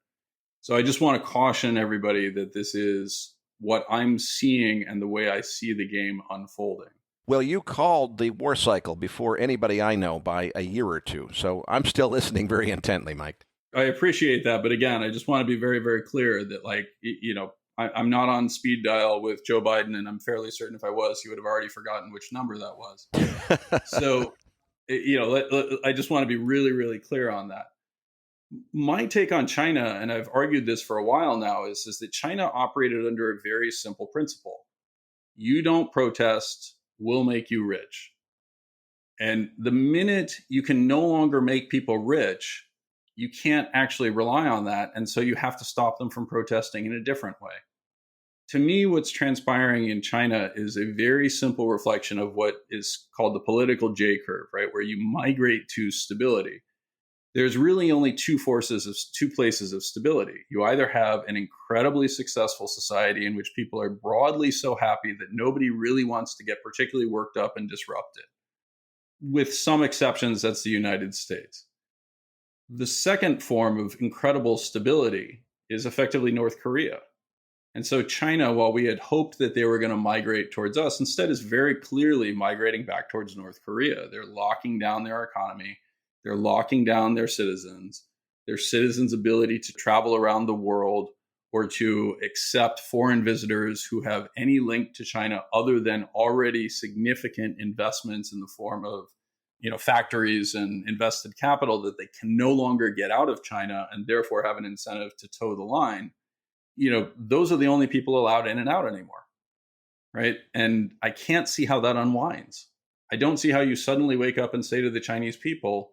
So I just want to caution everybody that this is what I'm seeing and the way I see the game unfolding. Well, you called the war cycle before anybody I know by a year or two, so I'm still listening very intently, Mike. I appreciate that, but again, I just want to be very, very clear that, I'm not on speed dial with Joe Biden, and I'm fairly certain if I was, he would have already forgotten which number that was. So, I just want to be really, really clear on that. My take on China, and I've argued this for a while now, is that China operated under a very simple principle. You don't protest, we'll make you rich. And the minute you can no longer make people rich, you can't actually rely on that. And so you have to stop them from protesting in a different way. To me, what's transpiring in China is a very simple reflection of what is called the political J curve, right? Where you migrate to stability. There's really only two places of stability. You either have an incredibly successful society in which people are broadly so happy that nobody really wants to get particularly worked up and disrupted. With some exceptions, that's the United States. The second form of incredible stability is effectively North Korea. And so China, while we had hoped that they were going to migrate towards us, instead is very clearly migrating back towards North Korea. They're locking down their economy. They're locking down their citizens' ability to travel around the world or to accept foreign visitors who have any link to China other than already significant investments in the form of, factories and invested capital that they can no longer get out of China and therefore have an incentive to toe the line. Those are the only people allowed in and out anymore, right? And I can't see how that unwinds. I don't see how you suddenly wake up and say to the Chinese people,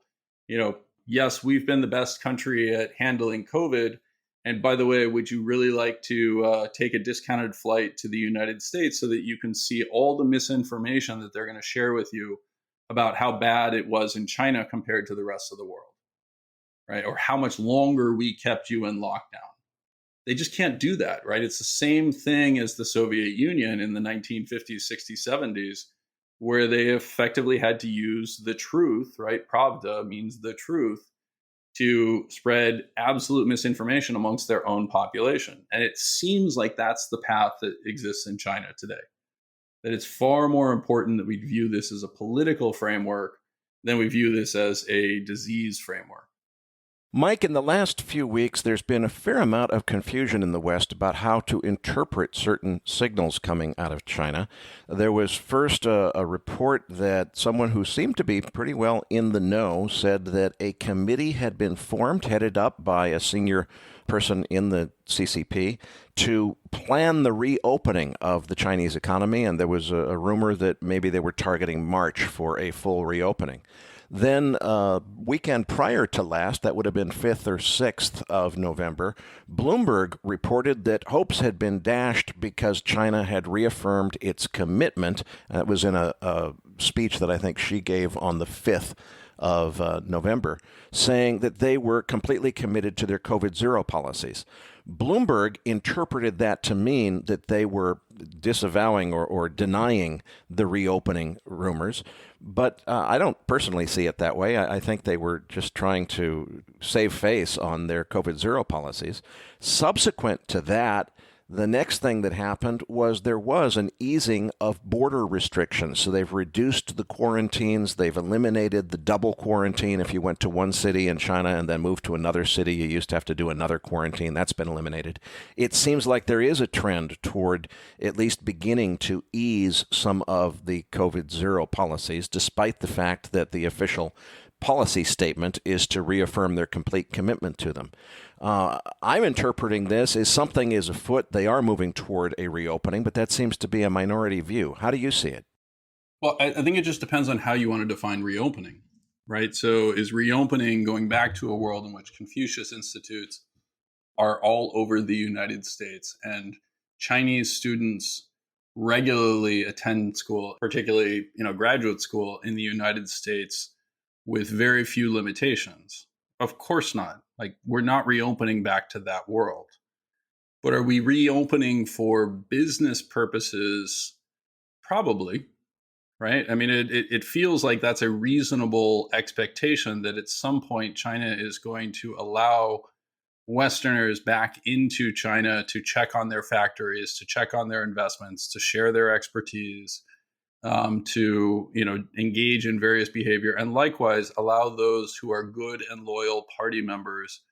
yes, we've been the best country at handling COVID. And by the way, would you really like to take a discounted flight to the United States so that you can see all the misinformation that they're going to share with you about how bad it was in China compared to the rest of the world, right? Or how much longer we kept you in lockdown. They just can't do that, right? It's the same thing as the Soviet Union in the 1950s, 60s, 70s, where they effectively had to use the truth, right? Pravda means the truth, to spread absolute misinformation amongst their own population. And it seems like that's the path that exists in China today. That it's far more important that we view this as a political framework than we view this as a disease framework. Mike, in the last few weeks, there's been a fair amount of confusion in the West about how to interpret certain signals coming out of China. There was first a report that someone who seemed to be pretty well in the know said that a committee had been formed, headed up by a senior person in the CCP, to plan the reopening of the Chinese economy, and there was a rumor that maybe they were targeting March for a full reopening. Then weekend prior to last, that would have been 5th or 6th of November, Bloomberg reported that hopes had been dashed because China had reaffirmed its commitment. That was in a speech that I think she gave on the 5th of November, saying that they were completely committed to their COVID-0 policies. Bloomberg interpreted that to mean that they were disavowing or denying the reopening rumors. But I don't personally see it that way. I think they were just trying to save face on their COVID-0 policies. Subsequent to that, the next thing that happened was there was an easing of border restrictions. So they've reduced the quarantines. They've eliminated the double quarantine. If you went to one city in China and then moved to another city, you used to have to do another quarantine. That's been eliminated. It seems like there is a trend toward at least beginning to ease some of the COVID-0 policies, despite the fact that the official policy statement is to reaffirm their complete commitment to them. I'm interpreting this as something is afoot. They are moving toward a reopening, but that seems to be a minority view. How do you see it? Well, I think it just depends on how you want to define reopening, right? So is reopening going back to a world in which Confucius Institutes are all over the United States and Chinese students regularly attend school, particularly, graduate school in the United States with very few limitations? Of course not. Like, we're not reopening back to that world. But are we reopening for business purposes? Probably, right? I mean, it feels like that's a reasonable expectation that at some point China is going to allow Westerners back into China to check on their factories, to check on their investments, to share their expertise, to engage in various behavior, and likewise allow those who are good and loyal party members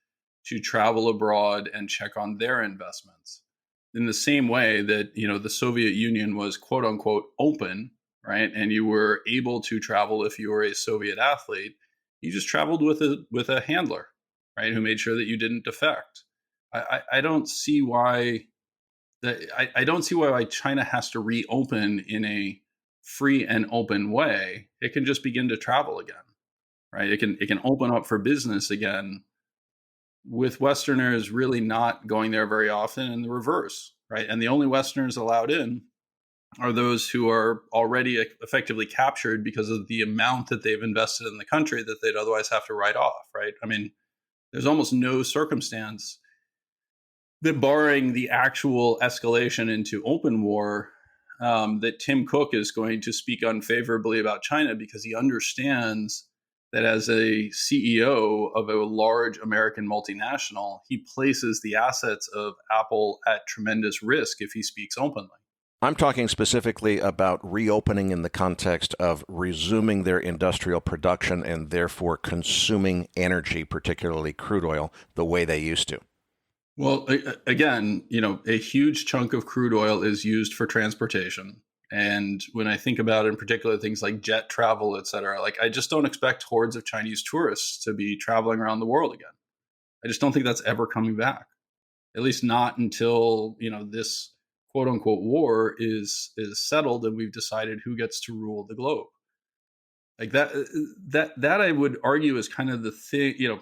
to travel abroad and check on their investments. In the same way that the Soviet Union was quote unquote open, right, and you were able to travel if you were a Soviet athlete, you just traveled with a handler, right, who made sure that you didn't defect. I don't see why I don't see why China has to reopen in a free and open way. It can just begin to travel again, right? It can open up for business again, with Westerners really not going there very often, and the reverse, right? And the only Westerners allowed in are those who are already effectively captured because of the amount that they've invested in the country that they'd otherwise have to write off, right? I mean, there's almost no circumstance that, barring the actual escalation into open war, that Tim Cook is going to speak unfavorably about China, because he understands that as a CEO of a large American multinational, he places the assets of Apple at tremendous risk if he speaks openly. I'm talking specifically about reopening in the context of resuming their industrial production and therefore consuming energy, particularly crude oil, the way they used to. Well, again, a huge chunk of crude oil is used for transportation. And when I think about, in particular, things like jet travel, et cetera, like, I just don't expect hordes of Chinese tourists to be traveling around the world again. I just don't think that's ever coming back, at least not until, this quote unquote war is settled and we've decided who gets to rule the globe. Like that I would argue is kind of the thing,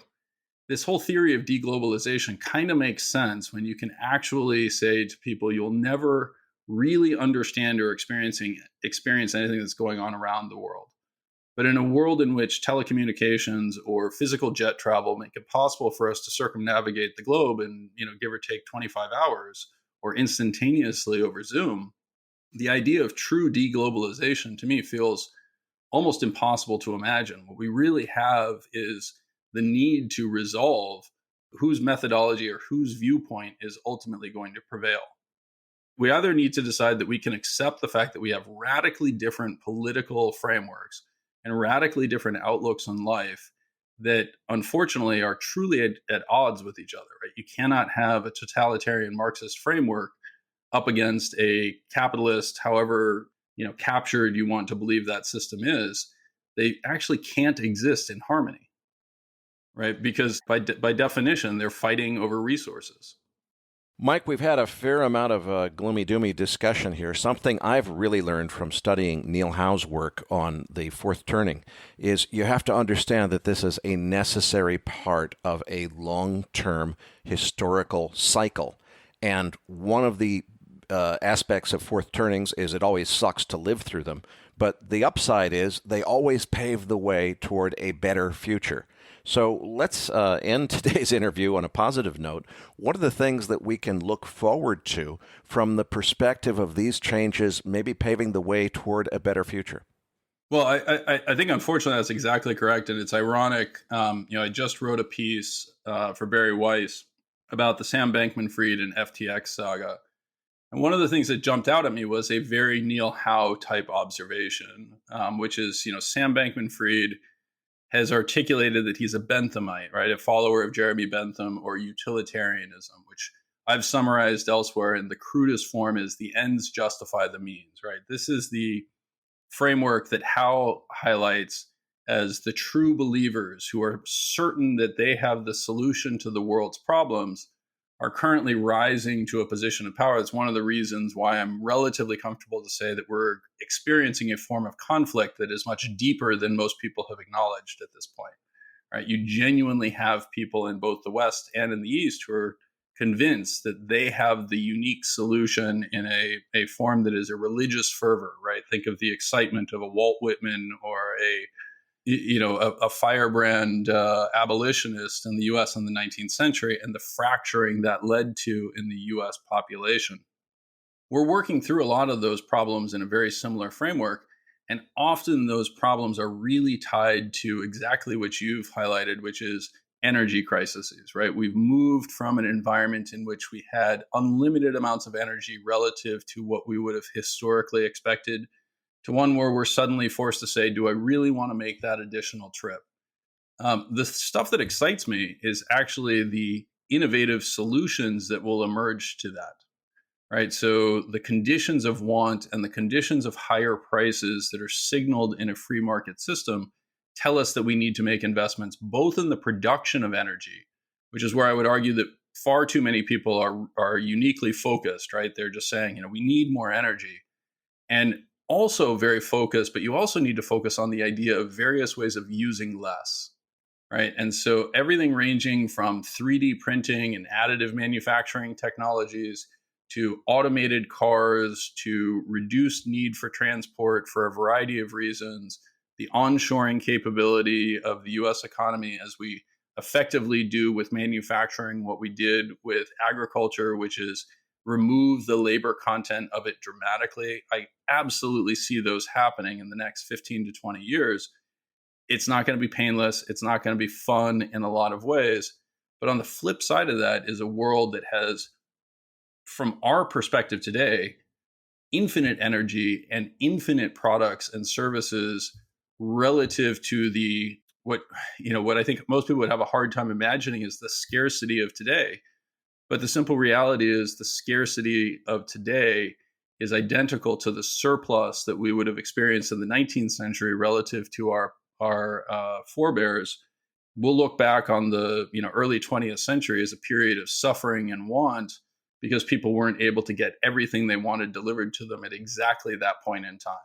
this whole theory of deglobalization kind of makes sense when you can actually say to people, you'll never really understand or experience anything that's going on around the world. But in a world in which telecommunications or physical jet travel make it possible for us to circumnavigate the globe in, give or take 25 hours or instantaneously over Zoom, the idea of true deglobalization to me feels almost impossible to imagine. What we really have is the need to resolve whose methodology or whose viewpoint is ultimately going to prevail. We either need to decide that we can accept the fact that we have radically different political frameworks and radically different outlooks on life that unfortunately are truly at odds with each other, right? You cannot have a totalitarian Marxist framework up against a capitalist, however, captured you want to believe that system is. They actually can't exist in harmony, right? Because by definition, they're fighting over resources. Mike, we've had a fair amount of gloomy-doomy discussion here. Something I've really learned from studying Neil Howe's work on the fourth turning is you have to understand that this is a necessary part of a long-term historical cycle. And one of the aspects of fourth turnings is it always sucks to live through them. But the upside is they always pave the way toward a better future. So let's end today's interview on a positive note. What are the things that we can look forward to from the perspective of these changes, maybe paving the way toward a better future? Well, I think unfortunately that's exactly correct. And it's ironic. I just wrote a piece for Barry Weiss about the Sam Bankman-Fried and FTX saga. And one of the things that jumped out at me was a very Neil Howe type observation, which is, Sam Bankman-Fried has articulated that he's a Benthamite, right? A follower of Jeremy Bentham, or utilitarianism, which I've summarized elsewhere in the crudest form is the ends justify the means, right? This is the framework that Howe highlights as the true believers who are certain that they have the solution to the world's problems are currently rising to a position of power. That's one of the reasons why I'm relatively comfortable to say that we're experiencing a form of conflict that is much deeper than most people have acknowledged at this point. Right? You genuinely have people in both the West and in the East who are convinced that they have the unique solution in a form that is a religious fervor, right? Think of the excitement of a Walt Whitman or a firebrand abolitionist in the U.S. in the 19th century, and the fracturing that led to in the U.S. population. We're working through a lot of those problems in a very similar framework, and often those problems are really tied to exactly what you've highlighted, which is energy crises, right? We've moved from an environment in which we had unlimited amounts of energy relative to what we would have historically expected to one where we're suddenly forced to say, do I really want to make that additional trip? The stuff that excites me is actually the innovative solutions that will emerge to that, right? So the conditions of want and the conditions of higher prices that are signaled in a free market system tell us that we need to make investments both in the production of energy, which is where I would argue that far too many people are uniquely focused, right? They're just saying, we need more energy. And also very focused, but you also need to focus on the idea of various ways of using less, right? And so everything ranging from 3D printing and additive manufacturing technologies to automated cars to reduced need for transport for a variety of reasons, the onshoring capability of the US economy as we effectively do with manufacturing what we did with agriculture, which is remove the labor content of it dramatically. I absolutely see those happening in the next 15 to 20 years. It's not going to be painless. It's not going to be fun in a lot of ways. But on the flip side of that is a world that has, from our perspective today, infinite energy and infinite products and services relative to what I think most people would have a hard time imagining is the scarcity of today. But the simple reality is the scarcity of today is identical to the surplus that we would have experienced in the 19th century relative to our forebears. We'll look back on the early 20th century as a period of suffering and want because people weren't able to get everything they wanted delivered to them at exactly that point in time.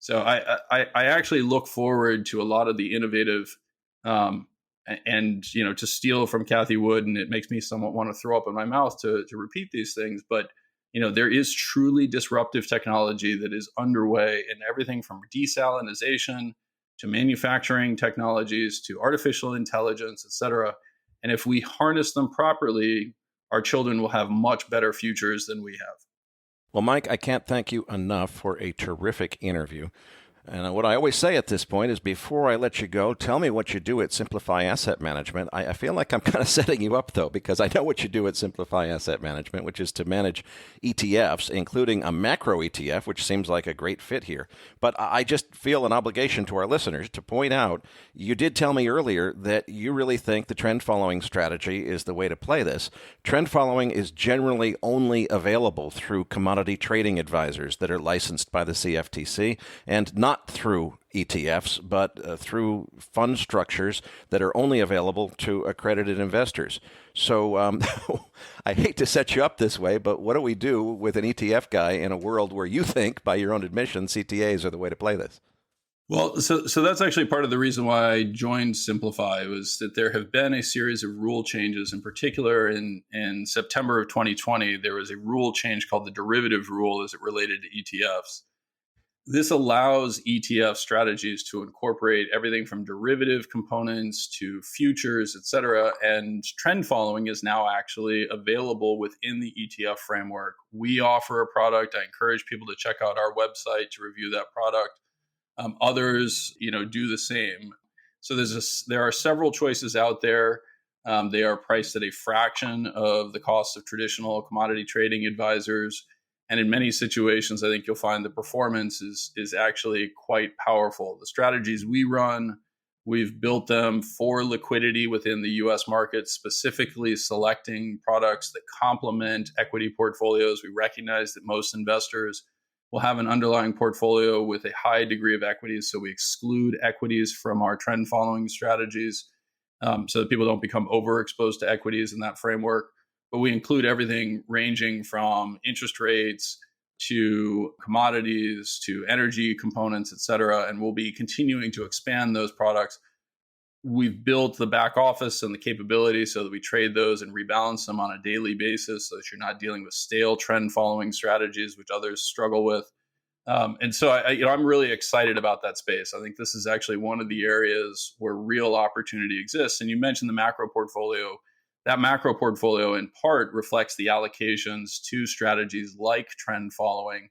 So I actually look forward to a lot of the innovative and to steal from Cathie Wood, and it makes me somewhat want to throw up in my mouth to repeat these things. But there is truly disruptive technology that is underway in everything from desalinization to manufacturing technologies to artificial intelligence, et cetera. And if we harness them properly, our children will have much better futures than we have. Well, Mike, I can't thank you enough for a terrific interview. And what I always say at this point is before I let you go, tell me what you do at Simplify Asset Management. I feel like I'm kind of setting you up, though, because I know what you do at Simplify Asset Management, which is to manage ETFs, including a macro ETF, which seems like a great fit here. But I just feel an obligation to our listeners to point out, you did tell me earlier that you really think the trend following strategy is the way to play this. Trend following is generally only available through commodity trading advisors that are licensed by the CFTC and not through ETFs, but through fund structures that are only available to accredited investors. So I hate to set you up this way, but what do we do with an ETF guy in a world where you think, by your own admission, CTAs are the way to play this? Well, so that's actually part of the reason why I joined Simplify, was that there have been a series of rule changes. In particular, in September of 2020, there was a rule change called the derivative rule as it related to ETFs. This allows ETF strategies to incorporate everything from derivative components to futures, et cetera. And trend following is now actually available within the ETF framework. We offer a product. I encourage people to check out our website to review that product. Others, do the same. So there are several choices out there. They are priced at a fraction of the cost of traditional commodity trading advisors. And in many situations, I think you'll find the performance is actually quite powerful. The strategies we run, we've built them for liquidity within the U.S. market, specifically selecting products that complement equity portfolios. We recognize that most investors We'll have an underlying portfolio with a high degree of equities. So we exclude equities from our trend following strategies so that people don't become overexposed to equities in that framework. But we include everything ranging from interest rates to commodities to energy components, et cetera. And we'll be continuing to expand those products. We've built the back office and the capability so that we trade those and rebalance them on a daily basis so that you're not dealing with stale trend following strategies, which others struggle with. And so I'm really excited about that space. I think this is actually one of the areas where real opportunity exists. And you mentioned the macro portfolio. That macro portfolio in part reflects the allocations to strategies like trend following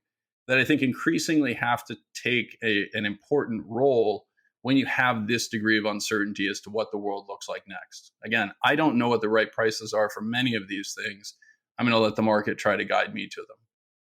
that I think increasingly have to take an important role when you have this degree of uncertainty as to what the world looks like next. Again, I don't know what the right prices are for many of these things. I'm going to let the market try to guide me to them.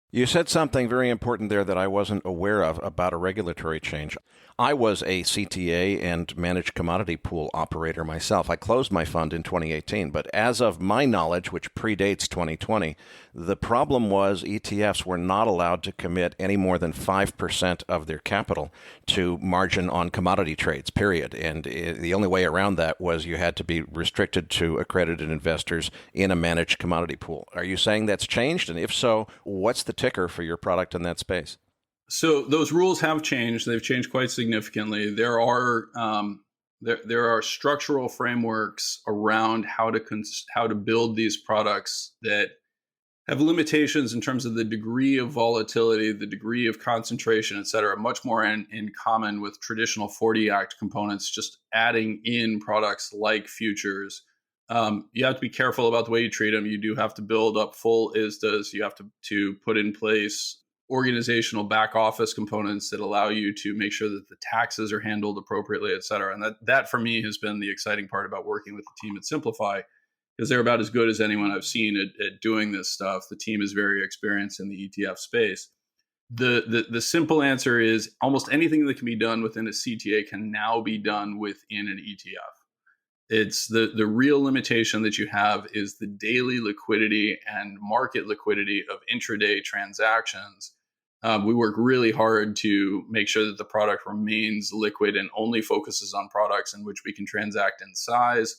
You said something very important there that I wasn't aware of about a regulatory change. I was a CTA and managed commodity pool operator myself. I closed my fund in 2018, but as of my knowledge, which predates 2020, the problem was ETFs were not allowed to commit any more than 5% of their capital to margin on commodity trades, period. And the only way around that was you had to be restricted to accredited investors in a managed commodity pool. Are you saying that's changed? And if so, what's the ticker for your product in that space? So those rules have changed. They've changed quite significantly. There are structural frameworks around how to build these products that have limitations in terms of the degree of volatility, the degree of concentration, et cetera, much more in common with traditional 40 Act components, just adding in products like futures. You have to be careful about the way you treat them. You do have to build up full ISDAs. You have to put in place organizational back office components that allow you to make sure that the taxes are handled appropriately, et cetera. And that for me has been the exciting part about working with the team at Simplify, because they're about as good as anyone I've seen at doing this stuff. The team is very experienced in the ETF space. The simple answer is almost anything that can be done within a CTA can now be done within an ETF. It's the real limitation that you have is the daily liquidity and market liquidity of intraday transactions. We work really hard to make sure that the product remains liquid and only focuses on products in which we can transact in size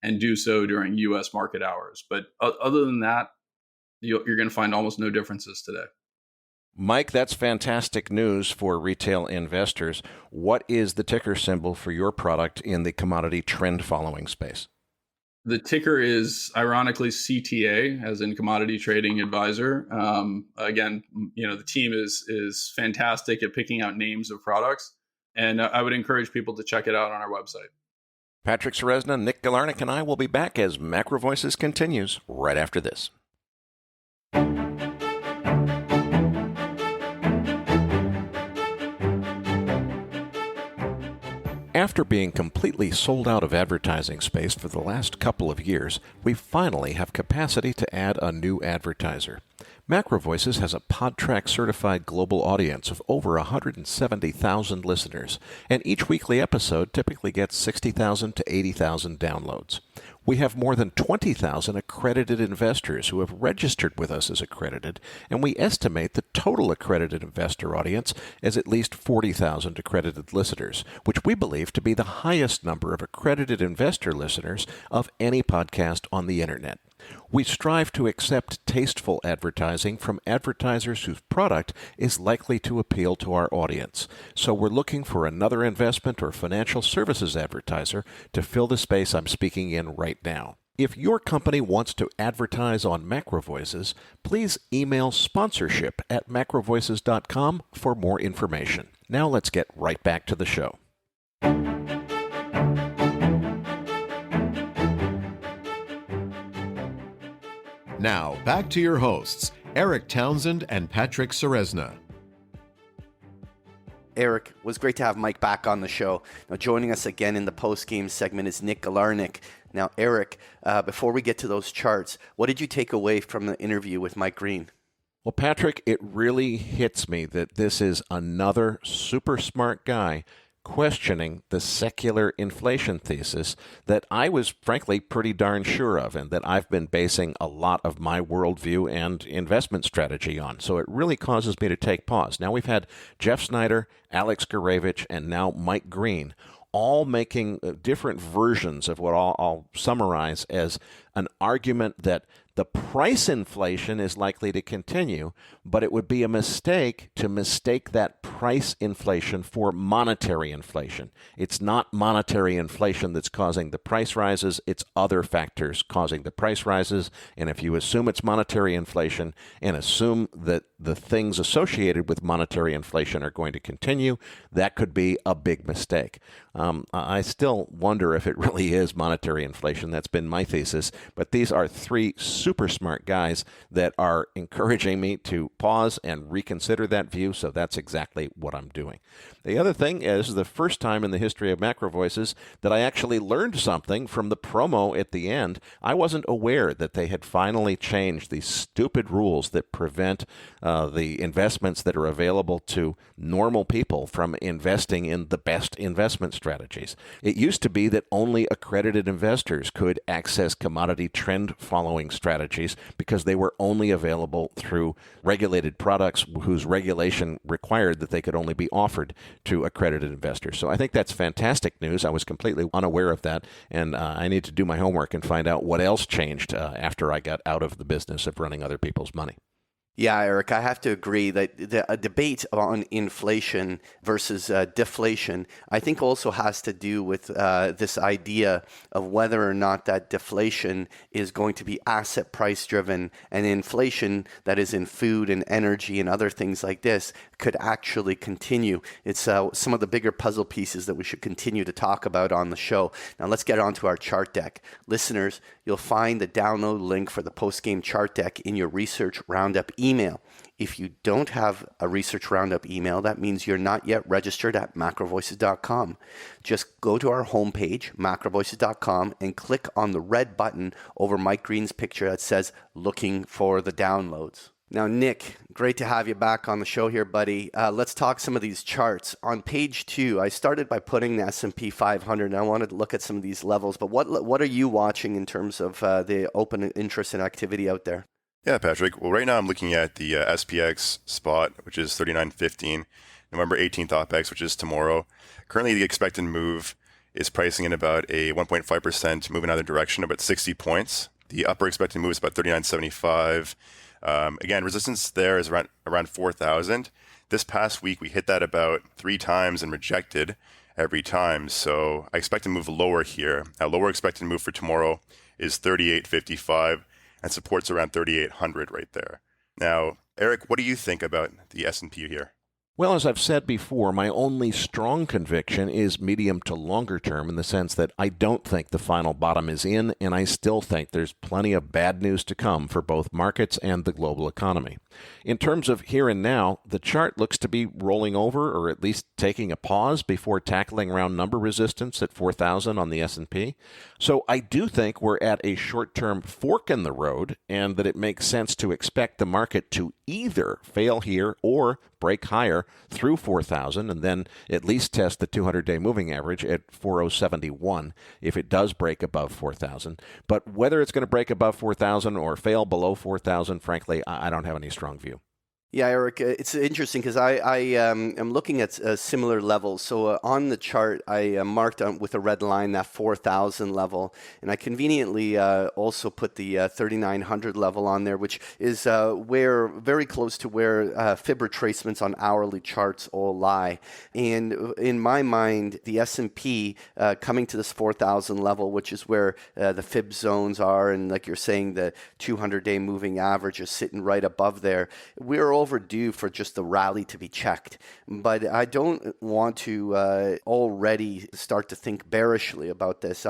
and do so during U.S. market hours. But other than that, you're going to find almost no differences today. Mike, that's fantastic news for retail investors. What is the ticker symbol for your product in the commodity trend following space? The ticker is ironically CTA, as in Commodity Trading Advisor. Again, the team is fantastic at picking out names of products, and I would encourage people to check it out on our website. Patrick Ceresna, Nick Galarnik, and I will be back as MacroVoices continues right after this. After being completely sold out of advertising space for the last couple of years, we finally have capacity to add a new advertiser. MacroVoices has a PodTrack certified global audience of over 170,000 listeners, and each weekly episode typically gets 60,000 to 80,000 downloads. We have more than 20,000 accredited investors who have registered with us as accredited, and we estimate the total accredited investor audience as at least 40,000 accredited listeners, which we believe to be the highest number of accredited investor listeners of any podcast on the internet. We strive to accept tasteful advertising from advertisers whose product is likely to appeal to our audience. So we're looking for another investment or financial services advertiser to fill the space I'm speaking in right now. If your company wants to advertise on MacroVoices, please email sponsorship@macrovoices.com for more information. Now let's get right back to the show. Now, back to your hosts, Eric Townsend and Patrick Ceresna. Eric, it was great to have Mike back on the show. Now, joining us again in the post-game segment is Nick Galarnik. Now, Eric, before we get to those charts, what did you take away from the interview with Mike Green? Well, Patrick, it really hits me that this is another super smart guy questioning the secular inflation thesis that I was frankly pretty darn sure of and that I've been basing a lot of my worldview and investment strategy on. So it really causes me to take pause. Now we've had Jeff Snyder, Alex Gurevich, and now Mike Green all making different versions of what I'll summarize as an argument that the price inflation is likely to continue, but it would be a mistake to mistake that price inflation for monetary inflation. It's not monetary inflation that's causing the price rises, it's other factors causing the price rises. And if you assume it's monetary inflation and assume that the things associated with monetary inflation are going to continue, that could be a big mistake. I still wonder if it really is monetary inflation. That's been my thesis. But these are three super smart guys that are encouraging me to pause and reconsider that view. So that's exactly what I'm doing. The other thing is the first time in the history of MacroVoices that I actually learned something from the promo at the end. I wasn't aware that they had finally changed these stupid rules that prevent the investments that are available to normal people from investing in the best investment strategies. It used to be that only accredited investors could access commodity trend following strategies because they were only available through regulated products whose regulation required that they could only be offered to accredited investors. So I think that's fantastic news. I was completely unaware of that, and I need to do my homework and find out what else changed after I got out of the business of running other people's money. Yeah, Eric, I have to agree that a debate on inflation versus deflation, I think also has to do with this idea of whether or not that deflation is going to be asset price driven and inflation that is in food and energy and other things like this could actually continue. It's some of the bigger puzzle pieces that we should continue to talk about on the show. Now let's get on to our chart deck. Listeners, you'll find the download link for the Postgame chart deck in your Research Roundup email. If you don't have a Research Roundup email, that means you're not yet registered at MacroVoices.com. Just go to our homepage, MacroVoices.com, and click on the red button over Mike Green's picture that says Looking for the Downloads. Now, Nick, great to have you back on the show here, buddy. Let's talk some of these charts. On page 2, I started by putting the S&P 500, and I wanted to look at some of these levels. But what are you watching in terms of the open interest and activity out there? Yeah, Patrick. Well, right now I'm looking at the SPX spot, which is 39.15, November 18th OPEX, which is tomorrow. Currently, the expected move is pricing in about a 1.5% move in either direction, about 60 points. The upper expected move is about 39.75. Again, resistance there is around 4,000. This past week, we hit that about 3 times and rejected every time. So I expect to move lower here. Our lower expected move for tomorrow is 38.55 and supports around 3,800 right there. Now, Eric, what do you think about the S&P here? Well, as I've said before, my only strong conviction is medium to longer term in the sense that I don't think the final bottom is in, and I still think there's plenty of bad news to come for both markets and the global economy. In terms of here and now, the chart looks to be rolling over or at least taking a pause before tackling round number resistance at 4,000 on the S&P. So I do think we're at a short-term fork in the road and that it makes sense to expect the market to either fail here or break higher through 4,000 and then at least test the 200-day moving average at 4,071 if it does break above 4,000. But whether it's going to break above 4,000 or fail below 4,000, frankly, I don't have any strong view. Yeah, Eric, it's interesting because I am looking at similar levels. So on the chart, I marked on with a red line that 4,000 level, and I conveniently also put the 3,900 level on there, which is where very close to where fib retracements on hourly charts all lie. And in my mind, the S&P coming to this 4,000 level, which is where the fib zones are, and like you're saying, the 200-day moving average is sitting right above there. We're overdue for just the rally to be checked. But I don't want to already start to think bearishly about this.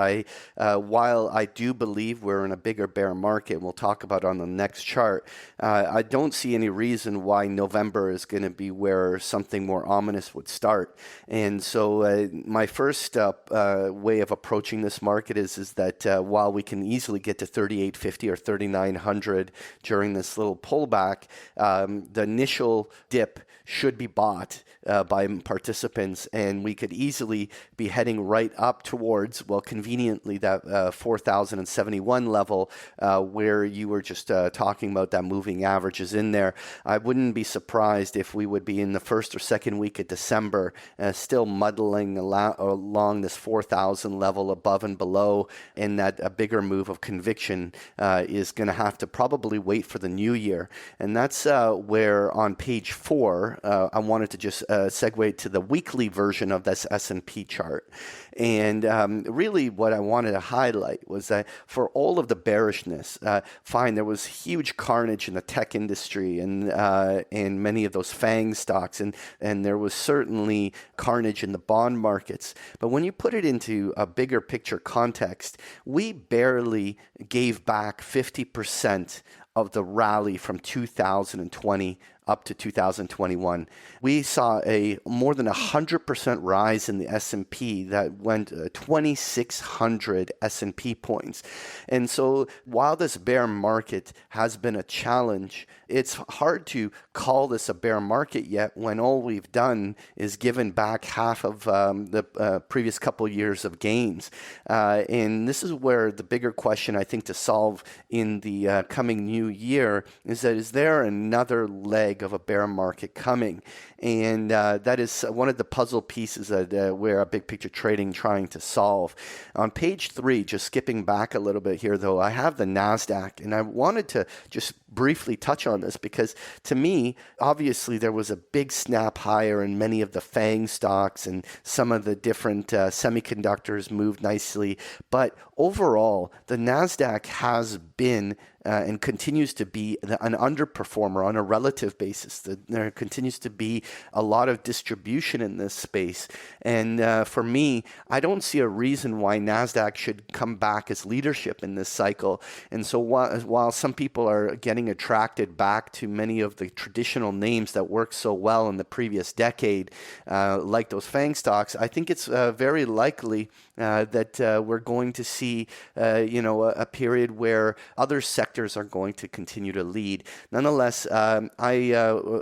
While I do believe we're in a bigger bear market, and we'll talk about on the next chart, I don't see any reason why November is going to be where something more ominous would start. And so my first way of approaching this market is that while we can easily get to 3,850 or 3,900 during this little pullback, the the initial dip should be bought by participants, and we could easily be heading right up towards, well, conveniently, that 4,071 level where you were just talking about that moving averages in there. I wouldn't be surprised if we would be in the first or second week of December still muddling along this 4,000 level above and below, and that a bigger move of conviction is going to have to probably wait for the new year. And that's where on page 4, I wanted to just segue to the weekly version of this S&P chart. And really what I wanted to highlight was that for all of the bearishness, fine, there was huge carnage in the tech industry and many of those FANG stocks, and there was certainly carnage in the bond markets. But when you put it into a bigger picture context, we barely gave back 50% of the rally from 2020 up to 2021. We saw a more than 100% rise in the S&P that went 2,600 S&P points. And so while this bear market has been a challenge, it's hard to call this a bear market yet when all we've done is given back half of the previous couple years of gains. And this is where the bigger question I think to solve in the coming new year is that is there another leg of a bear market coming? And that is one of the puzzle pieces that we're a big picture trading trying to solve. On page 3, just skipping back a little bit here though, I have the NASDAQ, and I wanted to just briefly touch on this because to me, obviously there was a big snap higher in many of the FANG stocks, and some of the different semiconductors moved nicely. But overall, the NASDAQ has been and continues to be an underperformer on a relative basis. There continues to be a lot of distribution in this space. And for me, I don't see a reason why NASDAQ should come back as leadership in this cycle. And so while some people are getting attracted back to many of the traditional names that worked so well in the previous decade, like those FANG stocks, I think it's very likely that we're going to see, a period where other sectors are going to continue to lead. Nonetheless, I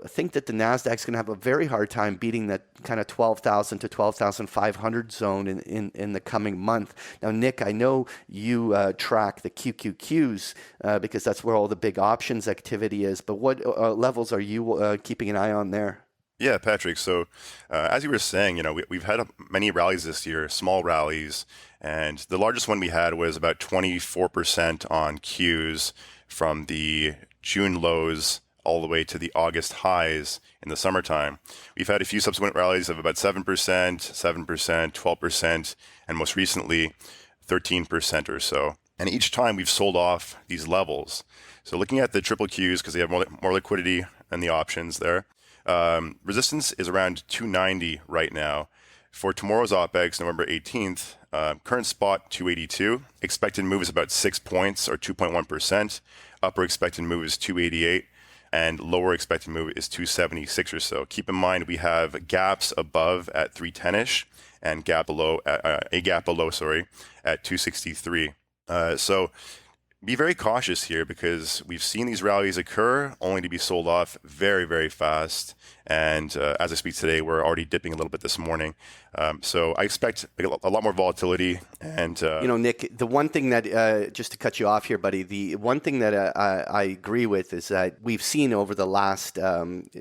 think that the NASDAQ is going to have a very hard time beating that kind of 12,000 to 12,500 zone in the coming month. Now, Nick, I know you track the QQQs because that's where all the big options activity is, but what levels are you keeping an eye on there? Yeah, Patrick. So as you were saying, we've had many rallies this year, small rallies, and the largest one we had was about 24% on Qs from the June lows all the way to the August highs in the summertime. We've had a few subsequent rallies of about 7%, 12%, and most recently 13% or so. And each time we've sold off these levels. So looking at the triple Qs, because they have more liquidity than the options there, resistance is around 290 right now. For tomorrow's OPEX, November 18th, current spot 282. Expected move is about 6 points or 2.1%. Upper expected move is 288. And lower expected move is 276 or so. Keep in mind we have gaps above at 310ish and a gap below at 263. So be very cautious here because we've seen these rallies occur only to be sold off very, very fast. And as I speak today, we're already dipping a little bit this morning. So I expect a lot more volatility. And Nick, the one thing that just to cut you off here, buddy, the one thing that I agree with is that we've seen over the last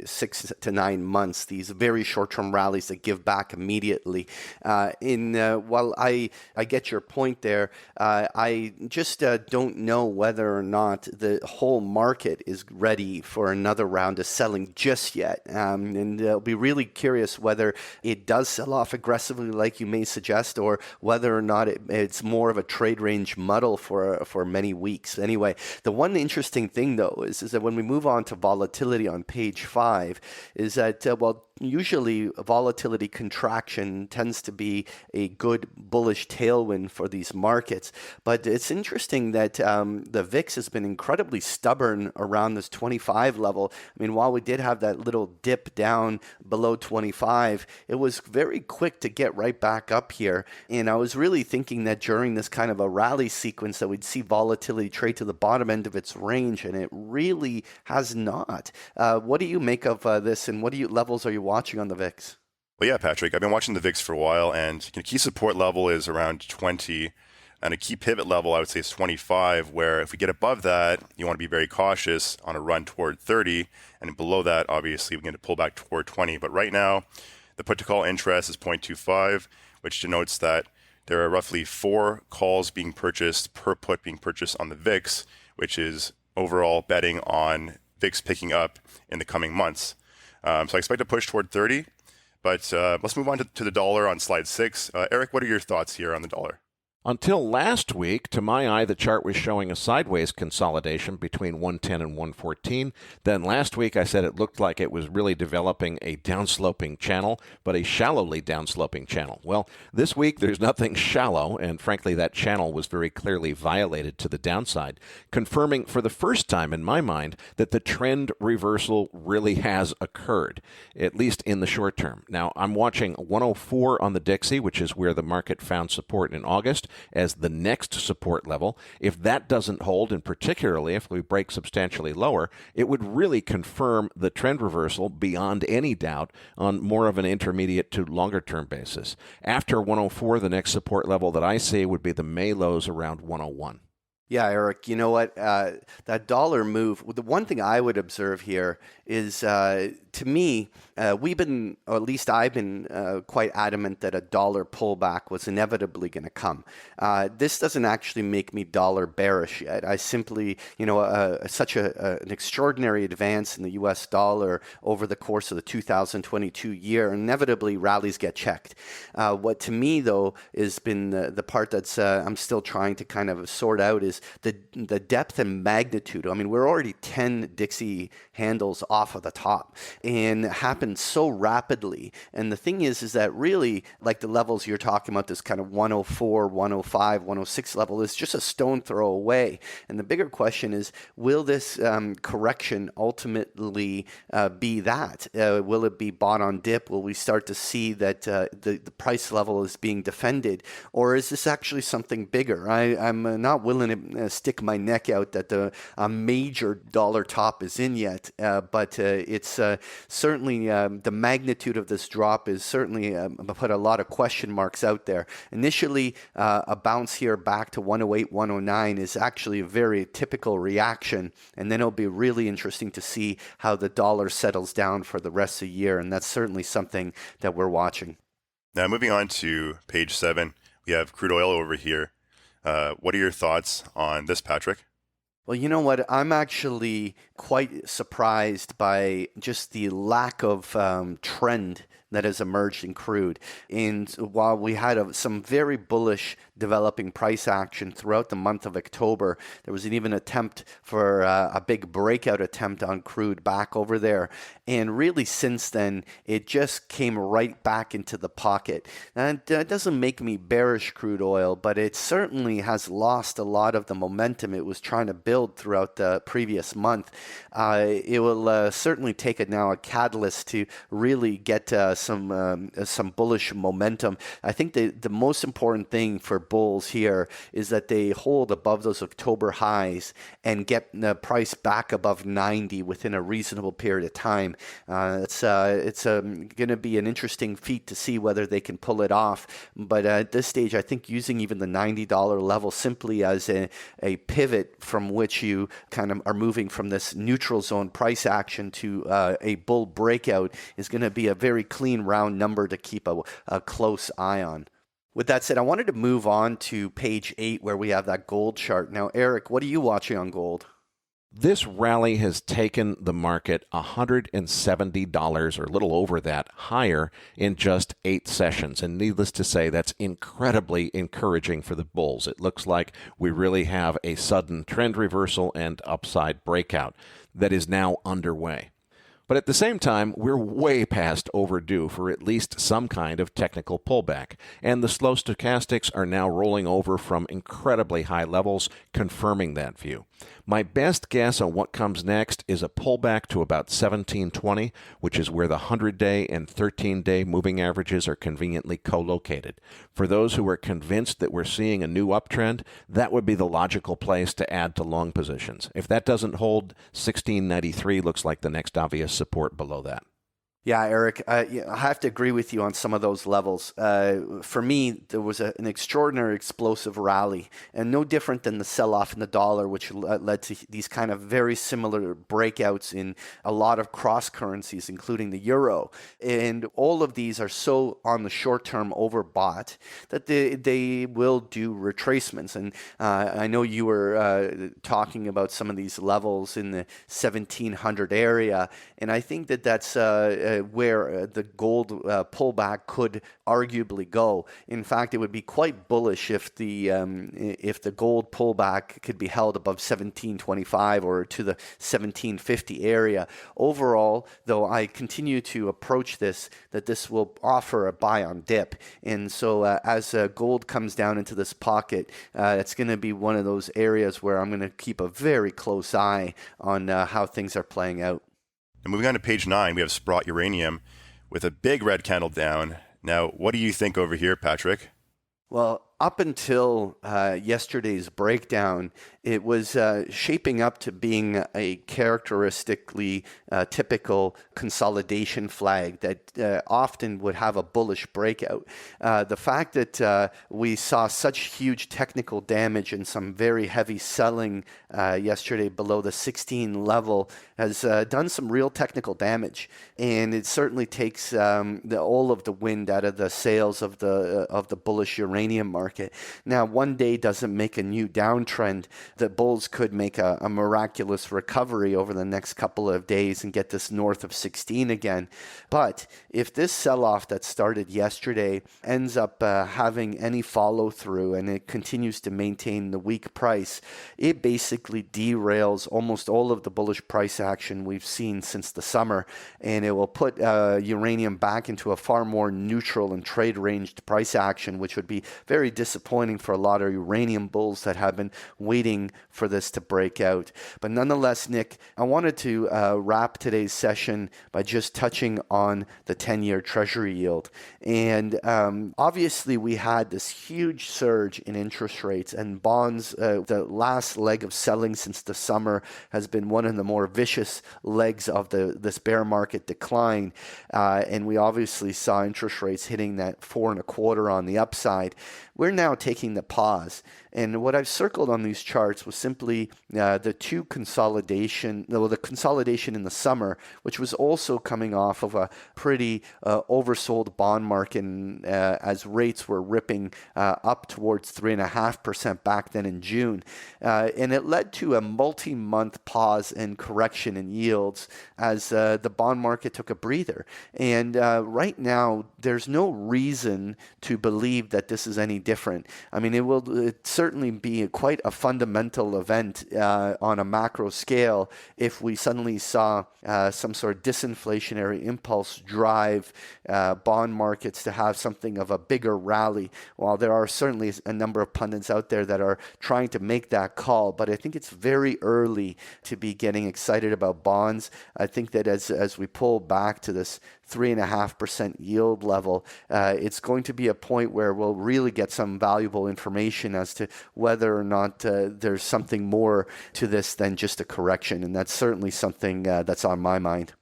6 to 9 months these very short-term rallies that give back immediately. While I get your point there, I just don't know whether or not the whole market is ready for another round of selling just yet. And I'll be really curious whether it does sell off aggressively like you may suggest, or whether or not it's more of a trade range muddle for many weeks. Anyway, the one interesting thing, though, is that when we move on to volatility on page 5, is that, usually volatility contraction tends to be a good bullish tailwind for these markets. But it's interesting that the VIX has been incredibly stubborn around this 25 level. I mean, while we did have that little dip down below 25, it was very quick quick to get right back up here. And I was really thinking that during this kind of a rally sequence that we'd see volatility trade to the bottom end of its range, and it really has not. What do you make of this, and what levels are you watching on the VIX? Well, yeah, Patrick, I've been watching the VIX for a while, and key support level is around 20. And a key pivot level, I would say, is 25, where if we get above that, you want to be very cautious on a run toward 30. And below that, obviously, we're going to pull back toward 20. But right now, the put to call interest is 0.25, which denotes that there are roughly 4 calls being purchased per put being purchased on the VIX, which is overall betting on VIX picking up in the coming months. So I expect a push toward 30. But let's move on to the dollar on slide 6. Eric, what are your thoughts here on the dollar? Until last week, to my eye, the chart was showing a sideways consolidation between 110 and 114. Then last week, I said it looked like it was really developing a downsloping channel, but a shallowly downsloping channel. Well, this week, there's nothing shallow, and frankly, that channel was very clearly violated to the downside, confirming for the first time in my mind that the trend reversal really has occurred, at least in the short term. Now, I'm watching 104 on the Dixie, which is where the market found support in August, as the next support level. If that doesn't hold, and particularly if we break substantially lower, it would really confirm the trend reversal beyond any doubt on more of an intermediate to longer term basis. After 104, the next support level that I see would be the May lows around 101. Yeah, Eric, you know what? That dollar move, the one thing I would observe here is, to me, we've been, or at least I've been quite adamant that a dollar pullback was inevitably going to come. This doesn't actually make me dollar bearish yet. I simply, such an extraordinary advance in the US dollar over the course of the 2022 year, inevitably rallies get checked. What to me, though, has been the part that's I'm still trying to kind of sort out is the depth and magnitude. I mean, we're already 10 Dixie handles off of the top, and it happened so rapidly. And the thing is that really, like the levels you're talking about, this kind of 104, 105, 106 level is just a stone throw away. And the bigger question is, will this correction ultimately be that? Will it be bought on dip? Will we start to see that the price level is being defended? Or is this actually something bigger? I'm not willing to stick my neck out that a major dollar top is in yet, but it's certainly the magnitude of this drop is certainly put a lot of question marks out there. Initially, a bounce here back to 108, 109 is actually a very typical reaction, and then it'll be really interesting to see how the dollar settles down for the rest of the year, and that's certainly something that we're watching. Now, moving on to page 7, we have crude oil over here. What are your thoughts on this, Patrick? Well, you know what? I'm actually quite surprised by just the lack of trend that has emerged in crude. And while we had some very bullish developing price action throughout the month of October, there was an even attempt for a big breakout attempt on crude back over there. And really since then, it just came right back into the pocket. And that doesn't make me bearish crude oil, but it certainly has lost a lot of the momentum it was trying to build throughout the previous month. It will certainly take now a catalyst to really get some bullish momentum. I think the most important thing for bulls here is that they hold above those October highs and get the price back above 90 within a reasonable period of time. It's going to be an interesting feat to see whether they can pull it off. But at this stage, I think using even the $90 level simply as a pivot from which you kind of are moving from this neutral zone price action to a bull breakout is going to be a very clean round number to keep a close eye on. With that said, I wanted to move on to page 8 where we have that gold chart. Now, Eric, what are you watching on gold? This rally has taken the market $170 or a little over that higher in just 8 sessions. And needless to say, that's incredibly encouraging for the bulls. It looks like we really have a sudden trend reversal and upside breakout that is now underway. But at the same time, we're way past overdue for at least some kind of technical pullback, and the slow stochastics are now rolling over from incredibly high levels, confirming that view. My best guess on what comes next is a pullback to about 1720, which is where the 100-day and 13-day moving averages are conveniently co-located. For those who are convinced that we're seeing a new uptrend, that would be the logical place to add to long positions. If that doesn't hold, 1693 looks like the next obvious support below that. Yeah, Eric, I have to agree with you on some of those levels. For me, there was an extraordinary explosive rally, and no different than the sell-off in the dollar, which led to these kind of very similar breakouts in a lot of cross currencies, including the euro. And all of these are so on the short term overbought that they will do retracements. And I know you were talking about some of these levels in the 1700 area, and I think that that's where the gold pullback could arguably go. In fact, it would be quite bullish if the gold pullback could be held above 1725 or to the 1750 area. Overall, though, I continue to approach this will offer a buy on dip, and so as gold comes down into this pocket, it's going to be one of those areas where I'm going to keep a very close eye on how things are playing out. And moving on to page 9, we have Sprott Uranium with a big red candle down. Now, what do you think over here, Patrick? Well, up until yesterday's breakdown, it was shaping up to being a characteristically typical consolidation flag that often would have a bullish breakout. The fact that we saw such huge technical damage and some very heavy selling yesterday below the 16 level has done some real technical damage, and it certainly takes all of the wind out of the sails of the bullish uranium market. Now, one day doesn't make a new downtrend. The bulls could make a miraculous recovery over the next couple of days and get this north of 16 again. But if this sell-off that started yesterday ends up having any follow-through and it continues to maintain the weak price, it basically derails almost all of the bullish price action we've seen since the summer, and it will put uranium back into a far more neutral and trade-ranged price action, which would be very disappointing for a lot of uranium bulls that have been waiting for this to break out. But nonetheless, Nick, I wanted to wrap today's session by just touching on the 10-year Treasury yield. And obviously, we had this huge surge in interest rates, and bonds, the last leg of selling since the summer, has been one of the more vicious legs of this bear market decline. And we obviously saw interest rates hitting that 4.25 on the upside. We're now taking the pause. And what I've circled on these charts was simply the consolidation in the summer, which was also coming off of a pretty oversold bond market as rates were ripping up towards 3.5% back then in June. And it led to a multi-month pause and correction in yields as the bond market took a breather. And right now, there's no reason to believe that this is any different. I mean, it certainly be quite a fundamental event on a macro scale if we suddenly saw some sort of disinflationary impulse drive bond markets to have something of a bigger rally. While there are certainly a number of pundits out there that are trying to make that call, but I think it's very early to be getting excited about bonds. I think that as we pull back to this 3.5% yield level, it's going to be a point where we'll really get some valuable information as to whether or not there's something more to this than just a correction. And that's certainly something that's on my mind.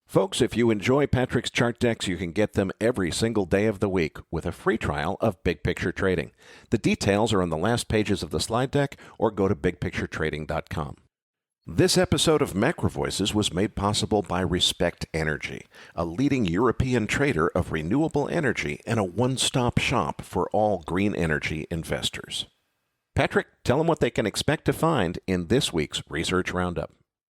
Folks, if you enjoy Patrick's chart decks, you can get them every single day of the week with a free trial of Big Picture Trading. The details are on the last pages of the slide deck, or go to bigpicturetrading.com. This episode of MacroVoices was made possible by Respect Energy, a leading European trader of renewable energy and a one-stop shop for all green energy investors. Patrick, tell them what they can expect to find in this week's Research Roundup.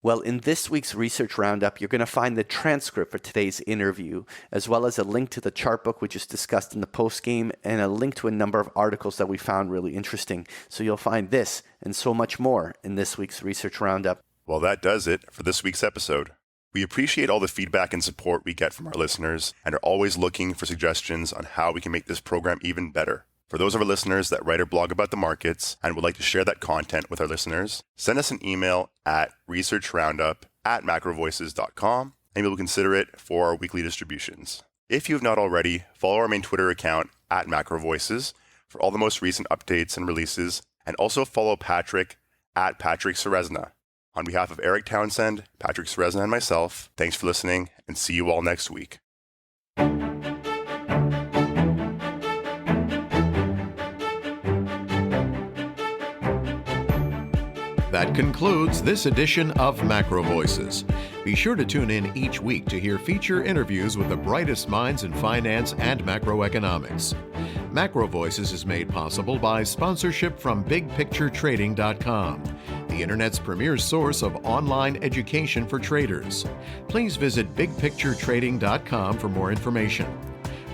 Well, in this week's Research Roundup, you're going to find the transcript for today's interview, as well as a link to the chart book we just discussed in the postgame, and a link to a number of articles that we found really interesting. So you'll find this and so much more in this week's Research Roundup. Well, that does it for this week's episode. We appreciate all the feedback and support we get from our listeners and are always looking for suggestions on how we can make this program even better. For those of our listeners that write or blog about the markets and would like to share that content with our listeners, send us an email at researchroundup@macrovoices.com and we will consider it for our weekly distributions. If you have not already, follow our main Twitter account at MacroVoices for all the most recent updates and releases, and also follow Patrick at Patrick Ceresna. On behalf of Eric Townsend, Patrick Ceresna, and myself, thanks for listening, and see you all next week. That concludes this edition of MacroVoices. Be sure to tune in each week to hear feature interviews with the brightest minds in finance and macroeconomics. MacroVoices is made possible by sponsorship from BigPictureTrading.com, the Internet's premier source of online education for traders. Please visit BigPictureTrading.com for more information.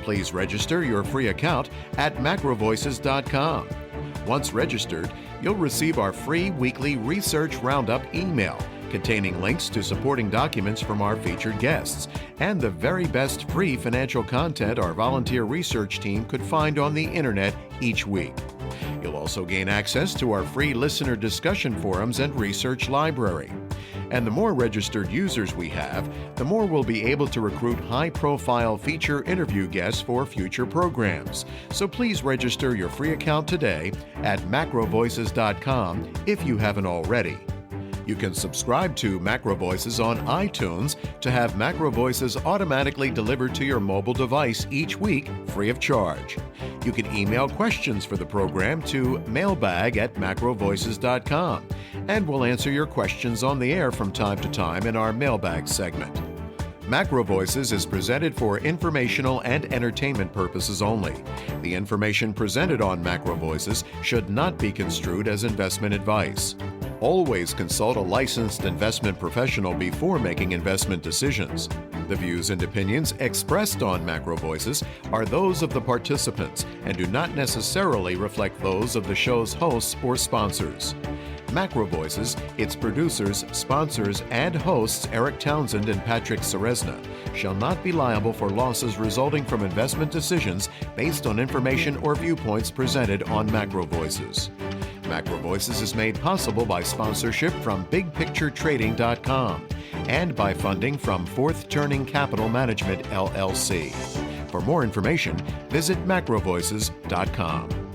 Please register your free account at MacroVoices.com. Once registered, you'll receive our free weekly Research Roundup email containing links to supporting documents from our featured guests and the very best free financial content our volunteer research team could find on the internet each week. You'll also gain access to our free listener discussion forums and research library. And the more registered users we have, the more we'll be able to recruit high-profile feature interview guests for future programs. So please register your free account today at macrovoices.com if you haven't already. You can subscribe to MacroVoices on iTunes to have MacroVoices automatically delivered to your mobile device each week free of charge. You can email questions for the program to mailbag@macrovoices.com, and we'll answer your questions on the air from time to time in our mailbag segment. MacroVoices is presented for informational and entertainment purposes only. The information presented on MacroVoices should not be construed as investment advice. Always consult a licensed investment professional before making investment decisions. The views and opinions expressed on MacroVoices are those of the participants and do not necessarily reflect those of the show's hosts or sponsors. MacroVoices, its producers, sponsors, and hosts Eric Townsend and Patrick Ceresna shall not be liable for losses resulting from investment decisions based on information or viewpoints presented on MacroVoices. MacroVoices is made possible by sponsorship from BigPictureTrading.com and by funding from Fourth Turning Capital Management, LLC. For more information, visit MacroVoices.com.